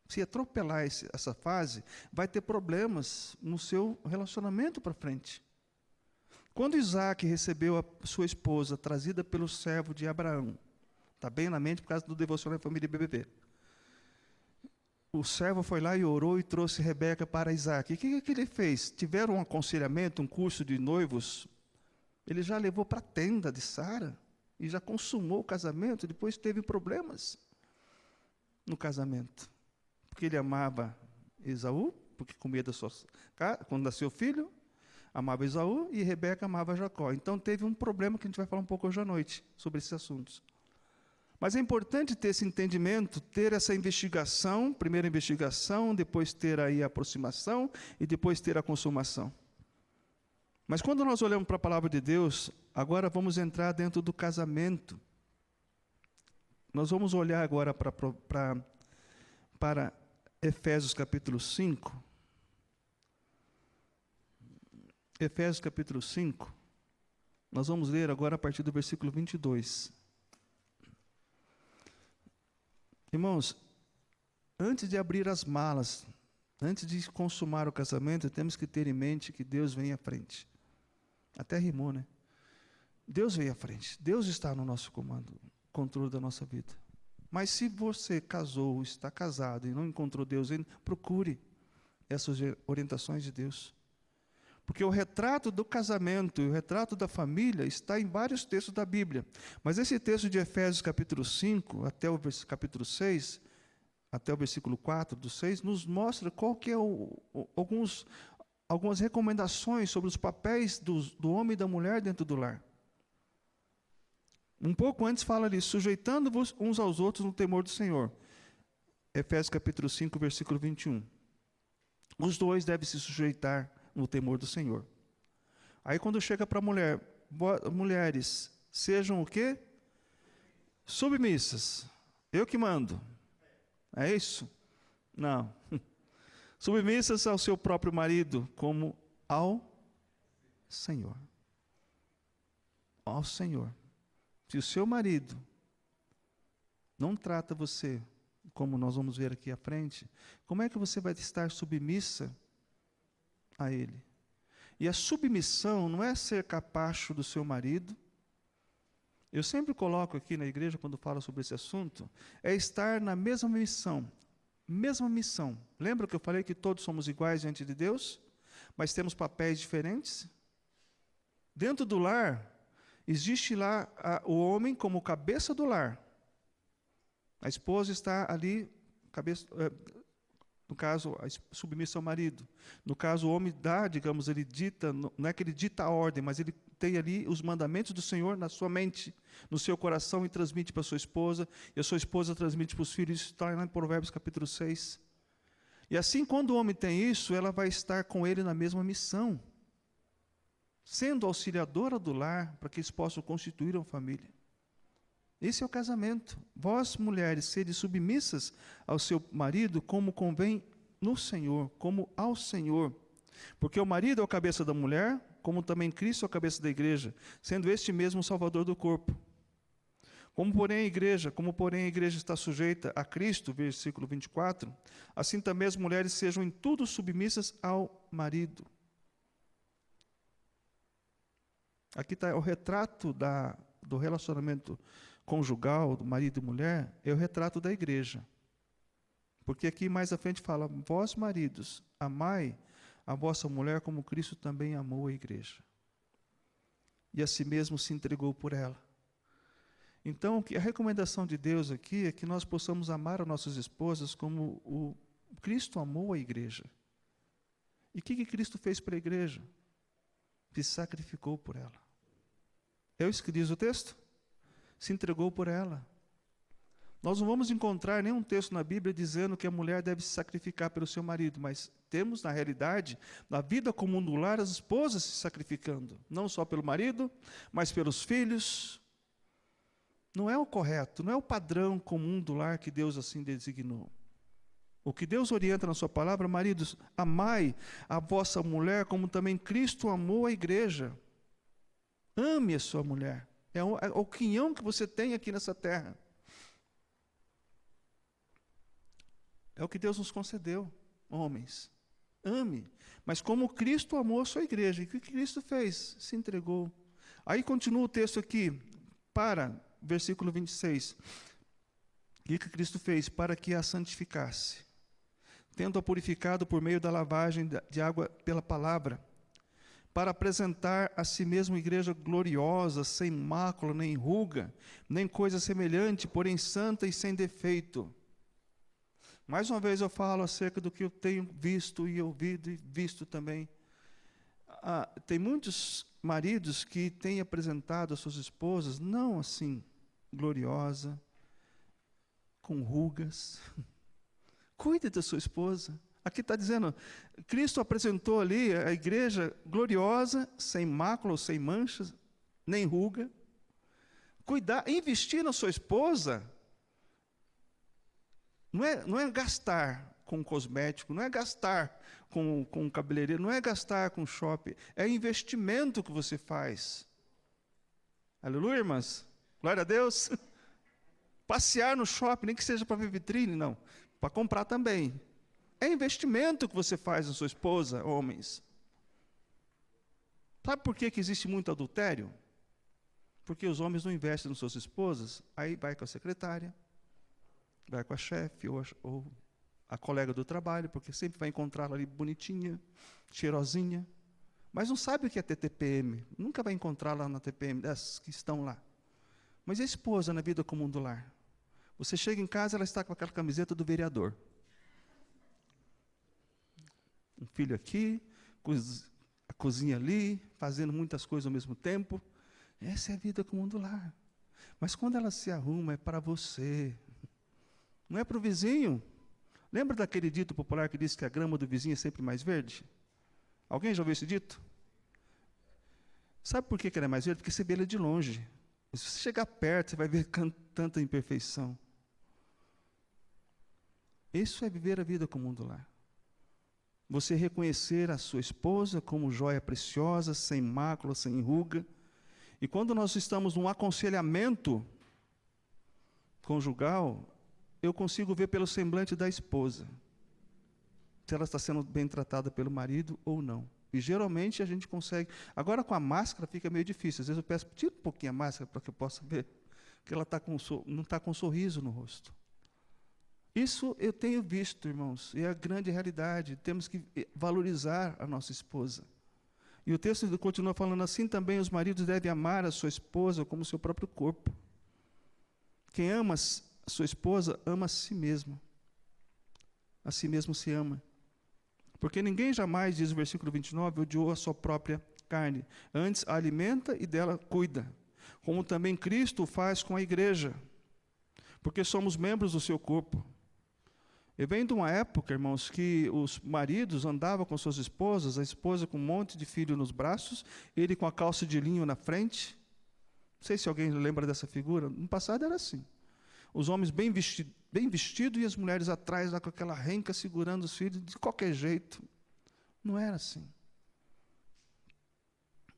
Se atropelar essa fase, vai ter problemas no seu relacionamento para frente. Quando Isaac recebeu a sua esposa, trazida pelo servo de Abraão, está bem na mente por causa do devocional da família BBB. O servo foi lá e orou e trouxe Rebeca para Isaac. E o que ele fez? Tiveram um aconselhamento, um curso de noivos. Ele já levou para a tenda de Sara e já consumou o casamento. Depois teve problemas no casamento. Porque ele amava Esaú, porque comia da sua... Quando nasceu o filho, amava Esaú e Rebeca amava Jacó. Então teve um problema que a gente vai falar um pouco hoje à noite sobre esses assuntos. Mas é importante ter esse entendimento, ter essa investigação, primeiro a investigação, depois ter aí a aproximação e depois ter a consumação. Mas quando nós olhamos para a palavra de Deus, agora vamos entrar dentro do casamento. Nós vamos olhar agora para Efésios capítulo 5. Efésios capítulo 5. Nós vamos ler agora a partir do versículo 22. Irmãos, antes de abrir as malas, antes de consumar o casamento, temos que ter em mente que Deus vem à frente. Até rimou, né? Deus vem à frente. Deus está no nosso comando, controle da nossa vida. Mas se você casou, está casado e não encontrou Deus ainda, procure essas orientações de Deus. Porque o retrato do casamento e o retrato da família está em vários textos da Bíblia. Mas esse texto de Efésios capítulo 5, até o capítulo 6, até o versículo 4 do 6, nos mostra qual que é algumas recomendações sobre os papéis do homem e da mulher dentro do lar. Um pouco antes fala ali, sujeitando-vos uns aos outros no temor do Senhor. Efésios capítulo 5, versículo 21. Os dois devem se sujeitar no temor do Senhor. Aí quando chega para a mulher, mulheres, sejam o quê? Submissas. Eu que mando. É isso? Não. Submissas ao seu próprio marido, como ao Senhor. Ao Senhor. Se o seu marido não trata você, como nós vamos ver aqui à frente, como é que você vai estar submissa a ele? E a submissão não é ser capacho do seu marido. Eu sempre coloco aqui na igreja, quando falo sobre esse assunto, é estar na mesma missão. Mesma missão. Lembra que eu falei que todos somos iguais diante de Deus, mas temos papéis diferentes? Dentro do lar, existe lá o homem como cabeça do lar. A esposa está ali, no caso, submissa ao marido. No caso, o homem dá, digamos, ele dita, não é que ele dita a ordem, mas ele tem ali os mandamentos do Senhor na sua mente, no seu coração, e transmite para a sua esposa, e a sua esposa transmite para os filhos. Isso está lá em Provérbios capítulo 6. E assim, quando o homem tem isso, ela vai estar com ele na mesma missão, sendo auxiliadora do lar, para que eles possam constituir uma família. Esse é o casamento. Vós, mulheres, sede submissas ao seu marido, como convém no Senhor, como ao Senhor. Porque o marido é o cabeça da mulher, como também Cristo é o cabeça da igreja, sendo este mesmo o Salvador do corpo. Como porém a igreja está sujeita a Cristo, versículo 24, assim também as mulheres sejam em tudo submissas ao marido. Aqui está o retrato do relacionamento conjugal, do marido e mulher, é o retrato da igreja. Porque aqui mais à frente fala, vós maridos, amai a vossa mulher como Cristo também amou a igreja. E a si mesmo se entregou por ela. Então, a recomendação de Deus aqui é que nós possamos amar as nossas esposas como o Cristo amou a igreja. E o que Cristo fez para a igreja? Se sacrificou por ela. É isso que diz o texto? Se entregou por ela. Nós não vamos encontrar nenhum texto na Bíblia dizendo que a mulher deve se sacrificar pelo seu marido, mas temos, na realidade, na vida comum do lar, as esposas se sacrificando, não só pelo marido, mas pelos filhos. Não é o correto, não é o padrão comum do lar que Deus assim designou. O que Deus orienta na sua palavra, maridos, amai a vossa mulher como também Cristo amou a igreja. Ame a sua mulher. É o quinhão que você tem aqui nessa terra. É o que Deus nos concedeu, homens. Ame. Mas como Cristo amou a sua igreja. E o que Cristo fez? Se entregou. Aí continua o texto aqui, versículo 26. O que Cristo fez? Para que a santificasse, tendo-a purificado por meio da lavagem de água pela palavra, para apresentar a si mesmo igreja gloriosa, sem mácula, nem ruga, nem coisa semelhante, porém santa e sem defeito. Mais uma vez eu falo acerca do que eu tenho visto e ouvido e visto também. Tem muitos maridos que têm apresentado as suas esposas não assim, gloriosa, com rugas. Cuide da sua esposa. Aqui está dizendo, Cristo apresentou ali a igreja gloriosa, sem mácula, sem manchas, nem ruga. Cuidar, investir na sua esposa, não é gastar com cosmético, não é gastar com cabeleireiro, não é gastar com shopping, é investimento que você faz. Aleluia, irmãs? Glória a Deus. Passear no shopping, nem que seja para ver vitrine, não. Para comprar também. É investimento que você faz na sua esposa, homens. Sabe por que existe muito adultério? Porque os homens não investem nas suas esposas, aí vai com a secretária, vai com a chefe ou a colega do trabalho, porque sempre vai encontrá-la ali bonitinha, cheirosinha, mas não sabe o que é ter TPM, nunca vai encontrá-la na TPM, das que estão lá. Mas a esposa na vida comum do lar? Você chega em casa, ela está com aquela camiseta do vereador. Um filho aqui, a cozinha ali, fazendo muitas coisas ao mesmo tempo. Essa é a vida comum do lar. Mas quando ela se arruma, é para você. Não é para o vizinho. Lembra daquele dito popular que diz que a grama do vizinho é sempre mais verde? Alguém já ouviu esse dito? Sabe por que ela é mais verde? Porque você vê ela de longe. Se você chegar perto, você vai ver tanta imperfeição. Isso é viver a vida comum do lar. Você reconhecer a sua esposa como joia preciosa, sem mácula, sem ruga. E quando nós estamos num aconselhamento conjugal, eu consigo ver pelo semblante da esposa se ela está sendo bem tratada pelo marido ou não. E geralmente a gente consegue. Agora com a máscara fica meio difícil. Às vezes eu peço, tira um pouquinho a máscara para que eu possa ver que ela não está com um sorriso no rosto. Isso eu tenho visto, irmãos, e é a grande realidade. Temos que valorizar a nossa esposa. E o texto continua falando assim também, os maridos devem amar a sua esposa como o seu próprio corpo. Quem ama a sua esposa, ama a si mesmo. A si mesmo se ama. Porque ninguém jamais, diz o versículo 29, odiou a sua própria carne. Antes a alimenta e dela cuida. Como também Cristo faz com a igreja. Porque somos membros do seu corpo. Eu venho de uma época, irmãos, que os maridos andavam com suas esposas, a esposa com um monte de filho nos braços, ele com a calça de linho na frente. Não sei se alguém lembra dessa figura. No passado era assim. Os homens bem vestidos e as mulheres atrás, lá com aquela renca, segurando os filhos, de qualquer jeito. Não era assim.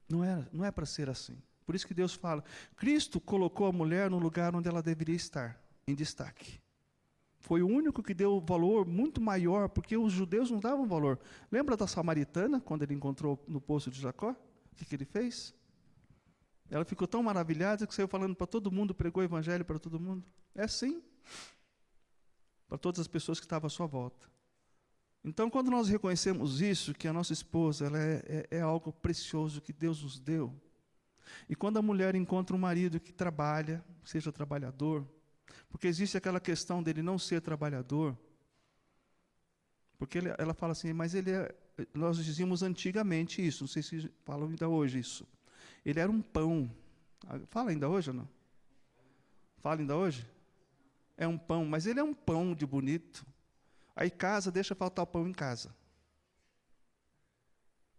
Não é para ser assim. Por isso que Deus fala, Cristo colocou a mulher no lugar onde ela deveria estar, em destaque. Foi o único que deu valor muito maior, porque os judeus não davam valor. Lembra da samaritana, quando ele encontrou no poço de Jacó? O que ele fez? Ela ficou tão maravilhada que saiu falando para todo mundo, pregou o evangelho para todo mundo. É assim. Para todas as pessoas que estavam à sua volta. Então, quando nós reconhecemos isso, que a nossa esposa ela é algo precioso que Deus nos deu, e quando a mulher encontra um marido que trabalha, seja trabalhador, porque existe aquela questão dele não ser trabalhador, porque ela fala assim, mas nós dizíamos antigamente isso, não sei se falam ainda hoje isso, ele era um pão. Fala ainda hoje ou não? Fala ainda hoje? É um pão, mas ele é um pão de bonito. Aí casa, deixa faltar o pão em casa.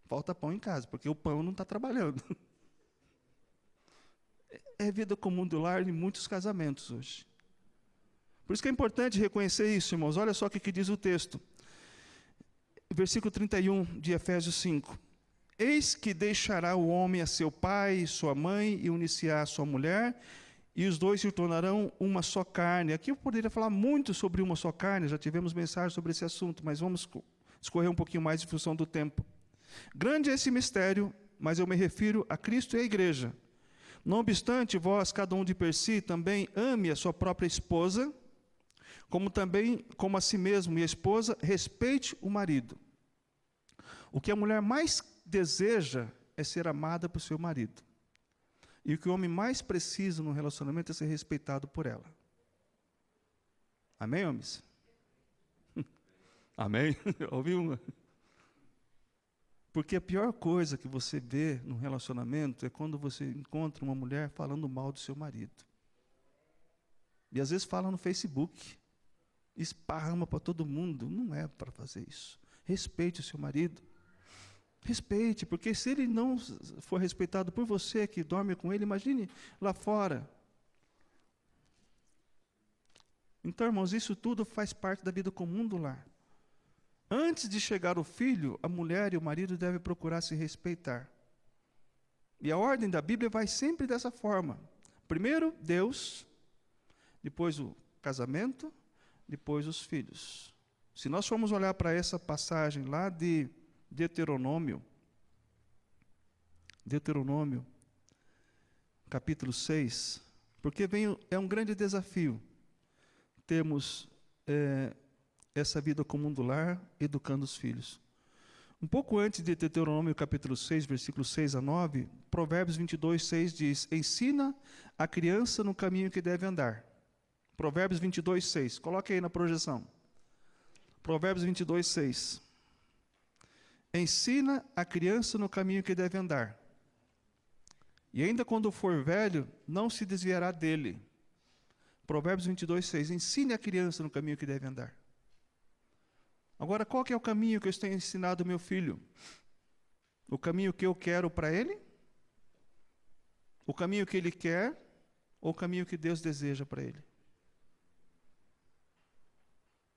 Falta pão em casa, porque o pão não está trabalhando. É vida comum do lar em muitos casamentos hoje. Por isso que é importante reconhecer isso, irmãos. Olha só o que diz o texto. Versículo 31 de Efésios 5. Eis que deixará o homem a seu pai e sua mãe, e unir-se à sua mulher, e os dois se tornarão uma só carne. Aqui eu poderia falar muito sobre uma só carne, já tivemos mensagem sobre esse assunto, mas vamos escorrer um pouquinho mais em função do tempo. Grande é esse mistério, mas eu me refiro a Cristo e à igreja. Não obstante, vós, cada um de per si, também ame a sua própria esposa, como a si mesmo, e a esposa respeite o marido. O que a mulher mais deseja é ser amada por seu marido. E o que o homem mais precisa no relacionamento é ser respeitado por ela. Amém, homens? Amém? Ouviu uma? Porque a pior coisa que você vê no relacionamento é quando você encontra uma mulher falando mal do seu marido. E às vezes fala no Facebook, esparrama para todo mundo. Não é para fazer isso. Respeite o seu marido. Respeite, porque se ele não for respeitado por você que dorme com ele, imagine lá fora. Então, irmãos, isso tudo faz parte da vida comum do lar. Antes de chegar o filho, a mulher e o marido devem procurar se respeitar. E a ordem da Bíblia vai sempre dessa forma. Primeiro, Deus, depois o casamento, depois os filhos. Se nós formos olhar para essa passagem lá de Deuteronômio, capítulo 6, porque é um grande desafio termos essa vida comum do lar, educando os filhos. Um pouco antes de Deuteronômio capítulo 6, versículos 6 a 9, Provérbios 22, 6 diz: ensina a criança no caminho que deve andar. Provérbios 22, 6. Coloque aí na projeção. Provérbios 22, 6. Ensina a criança no caminho que deve andar. E ainda quando for velho, não se desviará dele. Provérbios 22, 6. Ensine a criança no caminho que deve andar. Agora, qual que é o caminho que eu estou ensinando ao meu filho? O caminho que eu quero para ele? O caminho que ele quer? Ou o caminho que Deus deseja para ele?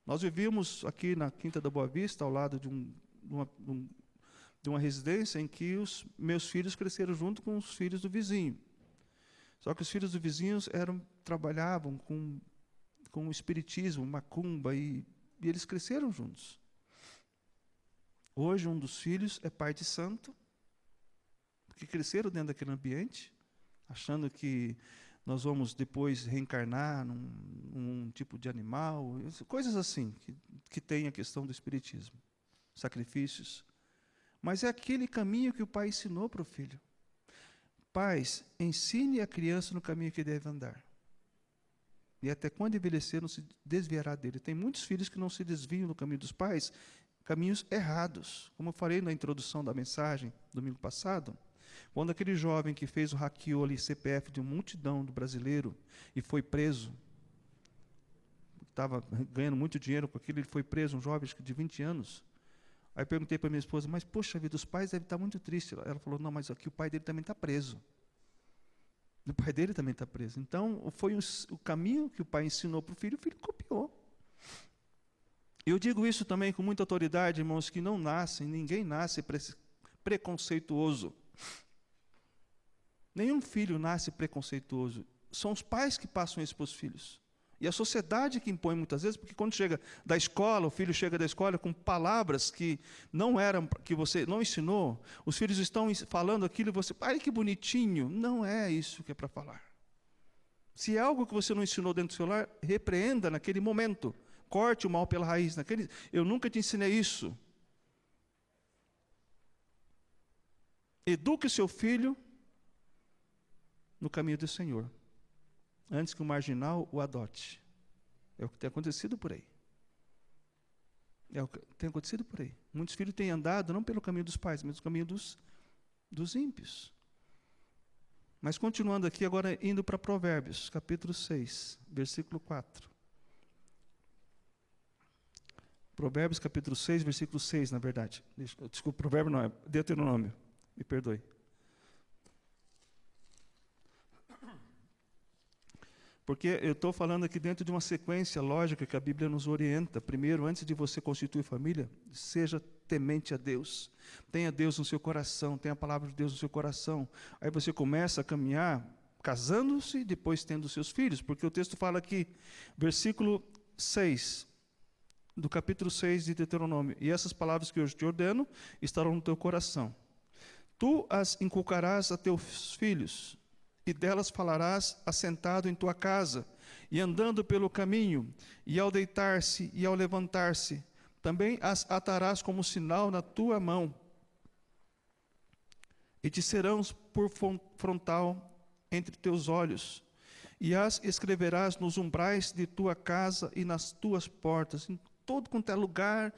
Nós vivíamos aqui na Quinta da Boa Vista, ao lado de uma residência em que os meus filhos cresceram junto com os filhos do vizinho. Só que os filhos do vizinho trabalhavam com o espiritismo, macumba, e eles cresceram juntos. Hoje, um dos filhos é pai de santo, porque cresceram dentro daquele ambiente, achando que nós vamos depois reencarnar num tipo de animal, coisas assim, que tem a questão do espiritismo, sacrifícios. Mas é aquele caminho que o pai ensinou para o filho. Pais, ensine a criança no caminho que deve andar. E até quando envelhecer, não se desviará dele. Tem muitos filhos que não se desviam do caminho dos pais, caminhos errados. Como eu falei na introdução da mensagem, domingo passado, quando aquele jovem que fez o hackeou ali CPF de uma multidão do brasileiro e foi preso, estava ganhando muito dinheiro com aquilo, ele foi preso, um jovem acho que de 20 anos. Aí eu perguntei para minha esposa, mas poxa vida, os pais devem estar muito tristes. Ela falou, não, mas aqui o pai dele também está preso. O pai dele também está preso. Então, foi o caminho que o pai ensinou para o filho copiou. Eu digo isso também com muita autoridade, irmãos, que não nascem, ninguém nasce preconceituoso. Nenhum filho nasce preconceituoso. São os pais que passam isso para os filhos. E a sociedade que impõe muitas vezes, porque quando chega da escola, o filho chega da escola com palavras que não eram, que você não ensinou, os filhos estão falando aquilo e você, ai que bonitinho. Não é isso que é para falar. Se é algo que você não ensinou dentro do seu lar, repreenda naquele momento. Corte o mal pela raiz. Eu nunca te ensinei isso. Eduque o seu filho no caminho do Senhor, antes que o marginal o adote. É o que tem acontecido por aí. É o que tem acontecido por aí. Muitos filhos têm andado não pelo caminho dos pais, mas pelo caminho dos ímpios. Mas continuando aqui, agora indo para Provérbios, capítulo 6, versículo 4. Provérbios, capítulo 6, versículo 6, na verdade. Desculpa, provérbio não, é Deuteronômio. Me perdoe. Porque eu estou falando aqui dentro de uma sequência lógica que a Bíblia nos orienta. Primeiro, antes de você constituir família, seja temente a Deus. Tenha Deus no seu coração, tenha a palavra de Deus no seu coração. Aí você começa a caminhar casando-se e depois tendo seus filhos. Porque o texto fala aqui, versículo 6, do capítulo 6 de Deuteronômio. E essas palavras que eu te ordeno estarão no teu coração. Tu as inculcarás a teus filhos, e delas falarás assentado em tua casa, e andando pelo caminho, e ao deitar-se e ao levantar-se. Também as atarás como sinal na tua mão, e te serão por frontal entre teus olhos, e as escreverás nos umbrais de tua casa e nas tuas portas. Em todo quanto é lugar,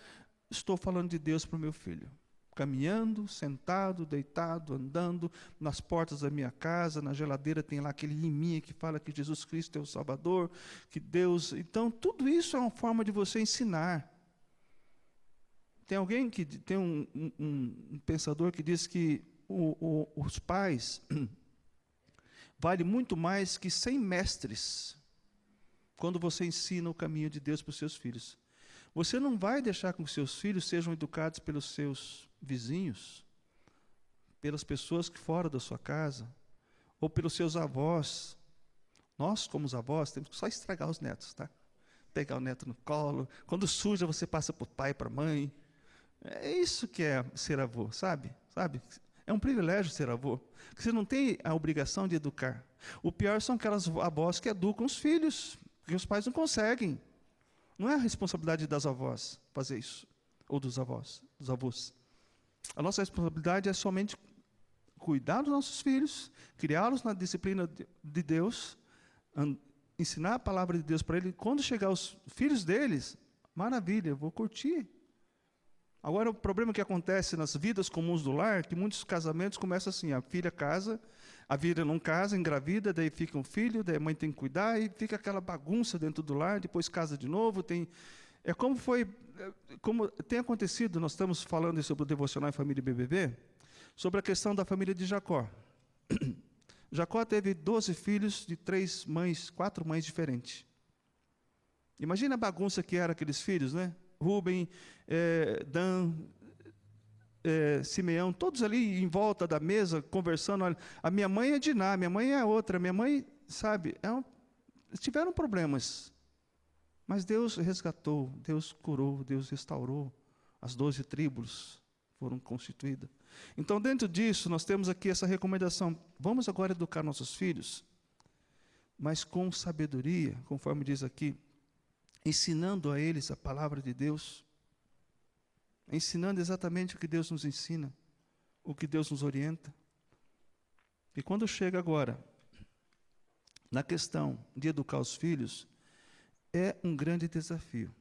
estou falando de Deus para o meu filho. caminhando, sentado, deitado, andando, nas portas da minha casa, na geladeira tem lá aquele liminha que fala que Jesus Cristo é o Salvador, que Deus... Então, tudo isso é uma forma de você ensinar. Tem alguém que... Tem um pensador que diz que os pais valem muito mais que 100 mestres quando você ensina o caminho de Deus para os seus filhos. Você não vai deixar com que seus filhos sejam educados pelos seus vizinhos, pelas pessoas que fora da sua casa, ou pelos seus avós. Nós, como os avós, temos que só estragar os netos, tá? Pegar o neto no colo. Quando suja, você passa para o pai, para a mãe. É isso que é ser avô, sabe? É um privilégio ser avô, porque você não tem a obrigação de educar. O pior são aquelas avós que educam os filhos, porque os pais não conseguem. Não é a responsabilidade das avós fazer isso, ou dos avós, dos avós. A nossa responsabilidade é somente cuidar dos nossos filhos, criá-los na disciplina de Deus, ensinar a palavra de Deus para eles. Quando chegar os filhos deles, maravilha, eu vou curtir. Agora, o problema que acontece nas vidas comuns do lar, que muitos casamentos começam assim, a filha casa, a filha não casa, engravida, daí fica um filho, daí a mãe tem que cuidar, e fica aquela bagunça dentro do lar, depois casa de novo, como tem acontecido, nós estamos falando sobre o Devocional em Família e BBB, sobre a questão da família de Jacó. Jacó teve 12 filhos de 4 mães diferentes. Imagina a bagunça que eram aqueles filhos, né? Rubem, Dan, Simeão, todos ali em volta da mesa, conversando. Olha, a minha mãe é Diná, minha mãe é outra, minha mãe, sabe, tiveram problemas. Mas Deus resgatou, Deus curou, Deus restaurou. As 12 tribos foram constituídas. Então, dentro disso, nós temos aqui essa recomendação. Vamos agora educar nossos filhos, mas com sabedoria, conforme diz aqui, ensinando a eles a palavra de Deus, ensinando exatamente o que Deus nos ensina, o que Deus nos orienta. E quando chega agora na questão de educar os filhos, é um grande desafio.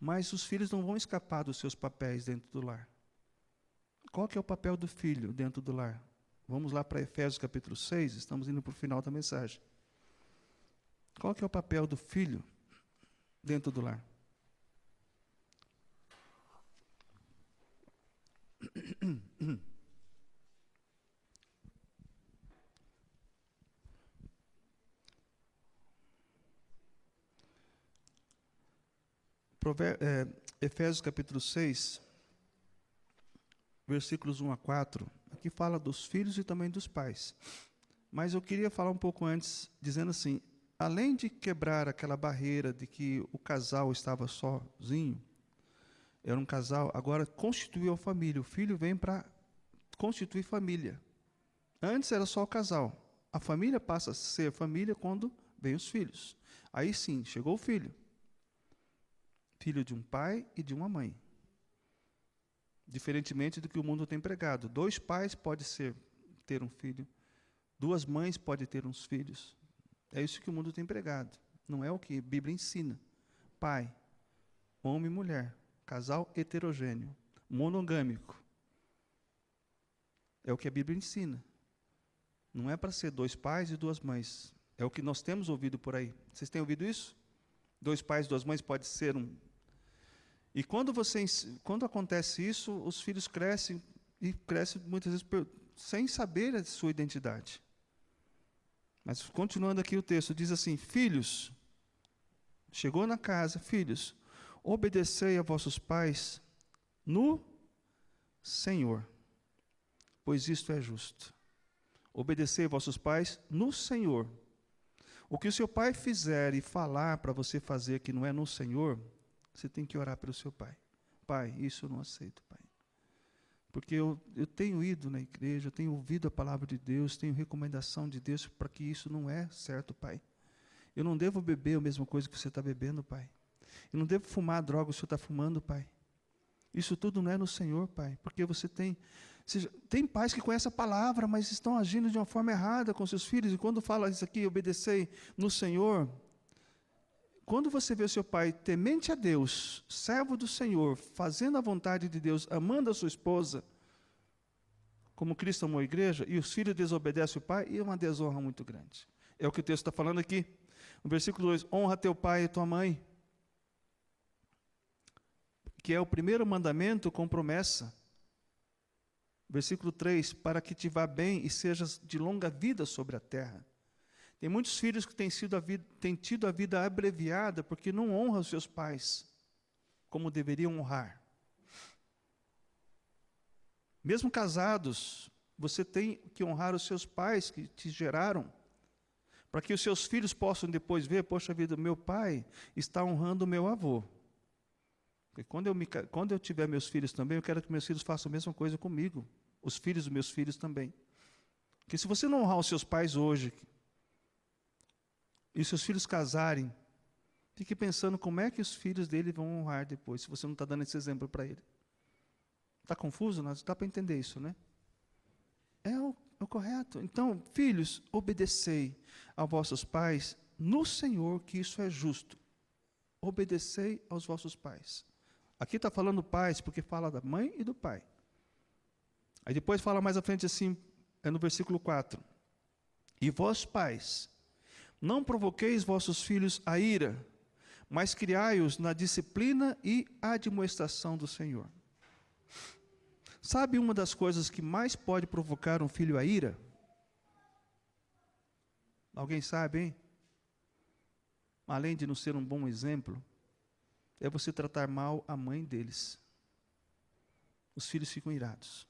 Mas os filhos não vão escapar dos seus papéis dentro do lar. Qual que é o papel do filho dentro do lar? Vamos lá para Efésios capítulo 6, estamos indo para o final da mensagem. Qual que é o papel do filho dentro do lar? Efésios capítulo 6, versículos 1 a 4, aqui fala dos filhos e também dos pais. Mas eu queria falar um pouco antes, dizendo assim, além de quebrar aquela barreira de que o casal estava sozinho, era um casal, agora constituiu a família. O filho vem para constituir família. Antes era só o casal. A família passa a ser família quando vem os filhos. Aí sim, chegou o filho. Filho de um pai e de uma mãe. Diferentemente do que o mundo tem pregado. 2 pais podem ter um filho. 2 mães podem ter uns filhos. É isso que o mundo tem pregado. Não é o que a Bíblia ensina. Pai, homem e mulher, casal heterogêneo, monogâmico. É o que a Bíblia ensina. Não é para ser 2 pais e 2 mães. É o que nós temos ouvido por aí. Vocês têm ouvido isso? 2 pais e 2 mães pode ser um. E quando acontece isso, os filhos crescem, e crescem muitas vezes sem saber a sua identidade. Mas continuando aqui o texto, diz assim, filhos, chegou na casa, filhos, obedecei a vossos pais no Senhor, pois isto é justo. Obedecei a vossos pais no Senhor. O que o seu pai fizer e falar para você fazer que não é no Senhor, você tem que orar pelo seu pai. Pai, isso eu não aceito, pai. Porque eu tenho ido na igreja, eu tenho ouvido a palavra de Deus, tenho recomendação de Deus para que isso não é certo, pai. Eu não devo beber a mesma coisa que você está bebendo, pai. Eu não devo fumar a droga que o senhor está fumando, pai. Isso tudo não é no Senhor, pai. Porque tem pais que conhecem a palavra, mas estão agindo de uma forma errada com seus filhos. E quando fala isso aqui, obedecei no Senhor, quando você vê o seu pai temente a Deus, servo do Senhor, fazendo a vontade de Deus, amando a sua esposa, como Cristo amou a igreja, e os filhos desobedecem o pai, é uma desonra muito grande. É o que o texto está falando aqui. No versículo 2, honra teu pai e tua mãe, que é o primeiro mandamento com promessa. Versículo 3, para que te vá bem e sejas de longa vida sobre a terra. Tem muitos filhos que têm tido a vida abreviada porque não honram os seus pais como deveriam honrar. Mesmo casados, você tem que honrar os seus pais que te geraram, para que os seus filhos possam depois ver, poxa vida, meu pai está honrando o meu avô. Porque quando eu tiver meus filhos também, eu quero que meus filhos façam a mesma coisa comigo. Os filhos dos meus filhos também. Porque se você não honrar os seus pais hoje, e os seus filhos casarem, fique pensando como é que os filhos dele vão honrar depois, se você não está dando esse exemplo para ele. Está confuso? Não dá para entender isso, né? É o correto. Então, filhos, obedecei aos vossos pais no Senhor, que isso é justo. Obedecei aos vossos pais. Aqui está falando pais, porque fala da mãe e do pai. Aí depois fala mais à frente assim, é no versículo 4. E vós, pais, não provoqueis vossos filhos a ira, mas criai-os na disciplina e admoestação do Senhor. Sabe uma das coisas que mais pode provocar um filho a ira? Alguém sabe, hein? Além de não ser um bom exemplo, é você tratar mal a mãe deles. Os filhos ficam irados.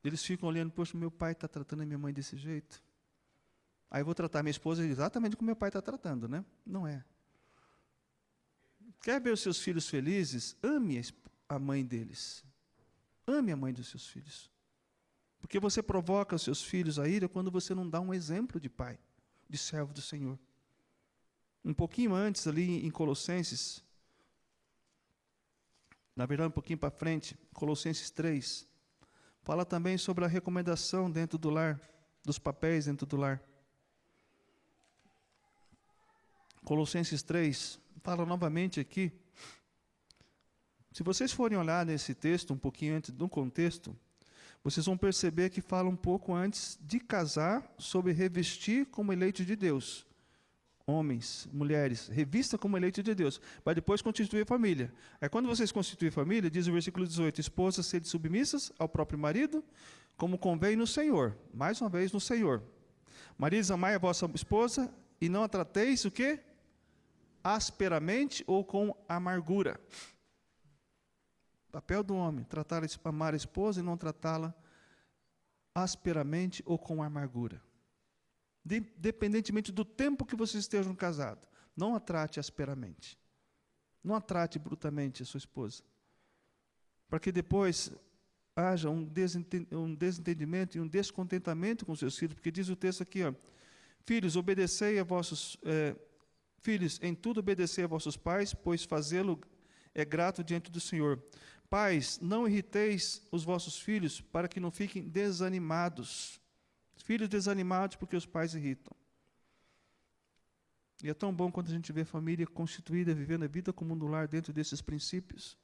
Eles ficam olhando, poxa, meu pai está tratando a minha mãe desse jeito. Aí eu vou tratar minha esposa exatamente como meu pai está tratando, né? Não é. Quer ver os seus filhos felizes? Ame a mãe deles. Ame a mãe dos seus filhos. Porque você provoca os seus filhos a ira quando você não dá um exemplo de pai, de servo do Senhor. Um pouquinho antes, ali em Colossenses, na verdade, um pouquinho para frente, Colossenses 3, fala também sobre a recomendação dentro do lar, dos papéis dentro do lar. Colossenses 3, fala novamente aqui. Se vocês forem olhar nesse texto, um pouquinho antes do contexto, vocês vão perceber que fala um pouco antes de casar, sobre revestir como eleito de Deus. Homens, mulheres, revista como eleito de Deus, para depois constituir família. Aí quando vocês constituem família, diz o versículo 18, esposas sede submissas ao próprio marido, como convém no Senhor. Mais uma vez, no Senhor. Maridos, amai a vossa esposa, e não a trateis o quê? Asperamente ou com amargura. Papel do homem, amar a esposa e não tratá-la asperamente ou com amargura. Independentemente do tempo que vocês estejam casados, não a trate asperamente. Não a trate brutamente a sua esposa. Para que depois haja um desentendimento e um descontentamento com seus filhos, porque diz o texto aqui, ó, filhos, obedecei a vossos filhos, em tudo obedecei a vossos pais, pois fazê-lo é grato diante do Senhor. Pais, não irriteis os vossos filhos, para que não fiquem desanimados. Filhos desanimados porque os pais irritam. E é tão bom quando a gente vê a família constituída, vivendo a vida comum do lar dentro desses princípios.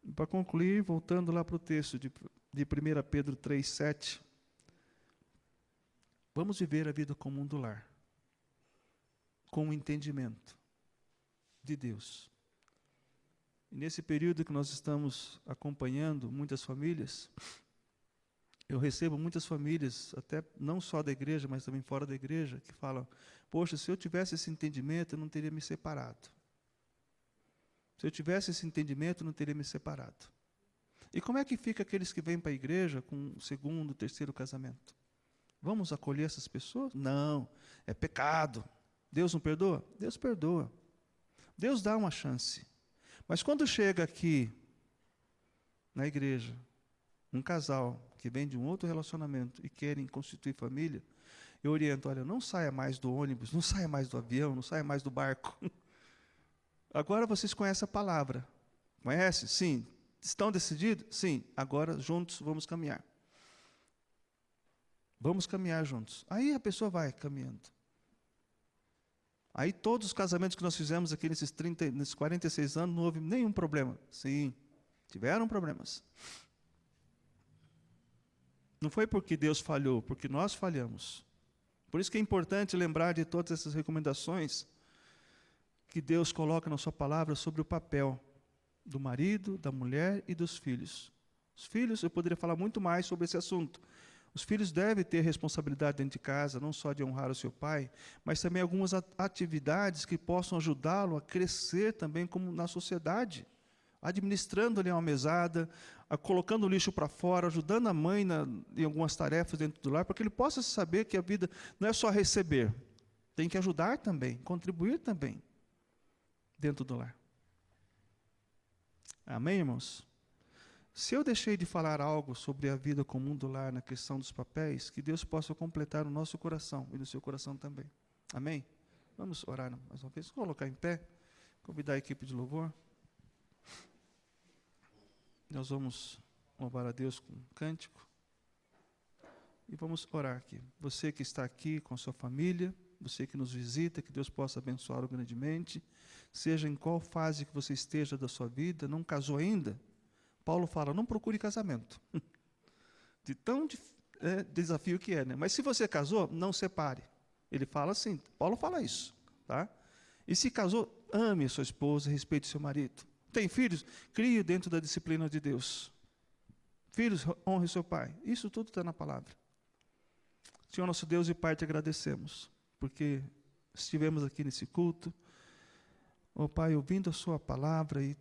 E para concluir, voltando lá para o texto de 1 Pedro 3,7, vamos viver a vida comum do lar, com o entendimento de Deus. E nesse período que nós estamos acompanhando muitas famílias, eu recebo muitas famílias, até não só da igreja, mas também fora da igreja, que falam, poxa, se eu tivesse esse entendimento, eu não teria me separado. Se eu tivesse esse entendimento, eu não teria me separado. E como é que fica aqueles que vêm para a igreja com o segundo, terceiro casamento? Vamos acolher essas pessoas? Não, é pecado. Deus não perdoa? Deus perdoa. Deus dá uma chance. Mas quando chega aqui, na igreja, um casal que vem de um outro relacionamento e querem constituir família, eu oriento, olha, não saia mais do ônibus, não saia mais do avião, não saia mais do barco. Agora vocês conhecem a palavra. Conhecem? Sim. Estão decididos? Sim. Agora juntos vamos caminhar. Vamos caminhar juntos. Aí a pessoa vai caminhando. Aí todos os casamentos que nós fizemos aqui nesses 46 anos, não houve nenhum problema. Sim, tiveram problemas. Não foi porque Deus falhou, porque nós falhamos. Por isso que é importante lembrar de todas essas recomendações que Deus coloca na sua palavra sobre o papel do marido, da mulher e dos filhos. Os filhos, eu poderia falar muito mais sobre esse assunto. Os filhos devem ter responsabilidade dentro de casa, não só de honrar o seu pai, mas também algumas atividades que possam ajudá-lo a crescer também como na sociedade, administrando ali uma mesada, colocando o lixo para fora, ajudando a mãe em algumas tarefas dentro do lar, para que ele possa saber que a vida não é só receber, tem que ajudar também, contribuir também dentro do lar. Amém, irmãos? Se eu deixei de falar algo sobre a vida comum do lar na questão dos papéis, que Deus possa completar no nosso coração e no seu coração também. Amém? Vamos orar mais uma vez. Vamos colocar em pé, convidar a equipe de louvor. Nós vamos louvar a Deus com um cântico. E vamos orar aqui. Você que está aqui com a sua família, você que nos visita, que Deus possa abençoá-lo grandemente. Seja em qual fase que você esteja da sua vida, não casou ainda, Paulo fala, não procure casamento. De tão desafio que é, né? Mas se você casou, não separe. Ele fala assim, Paulo fala isso, tá? E se casou, ame a sua esposa, respeite seu marido. Tem filhos? Crie dentro da disciplina de Deus. Filhos, honre seu pai. Isso tudo está na palavra. Senhor nosso Deus e Pai, te agradecemos, porque estivemos aqui nesse culto, ó Pai, ouvindo a sua palavra e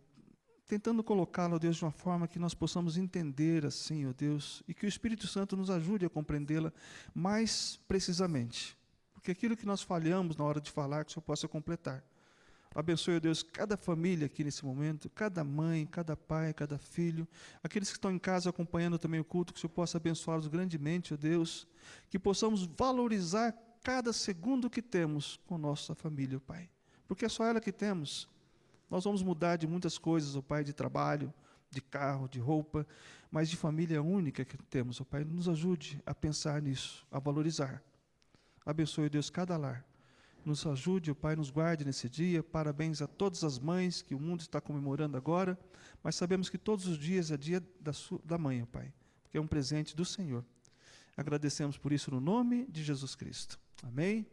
tentando colocá-la, ó Deus, de uma forma que nós possamos entender assim, ó Deus, e que o Espírito Santo nos ajude a compreendê-la mais precisamente. Porque aquilo que nós falhamos na hora de falar, que o Senhor possa completar. Abençoe, ó Deus, cada família aqui nesse momento, cada mãe, cada pai, cada filho, aqueles que estão em casa acompanhando também o culto, que o Senhor possa abençoá-los grandemente, ó Deus, que possamos valorizar cada segundo que temos com nossa família, ó Pai. Porque é só ela que temos. Nós vamos mudar de muitas coisas, ó Pai, de trabalho, de carro, de roupa, mas de família única que temos, ó Pai. Nos ajude a pensar nisso, a valorizar. Abençoe, Deus, cada lar. Nos ajude, ó Pai, nos guarde nesse dia. Parabéns a todas as mães que o mundo está comemorando agora, mas sabemos que todos os dias é dia da mãe, ó Pai, porque é um presente do Senhor. Agradecemos por isso no nome de Jesus Cristo. Amém?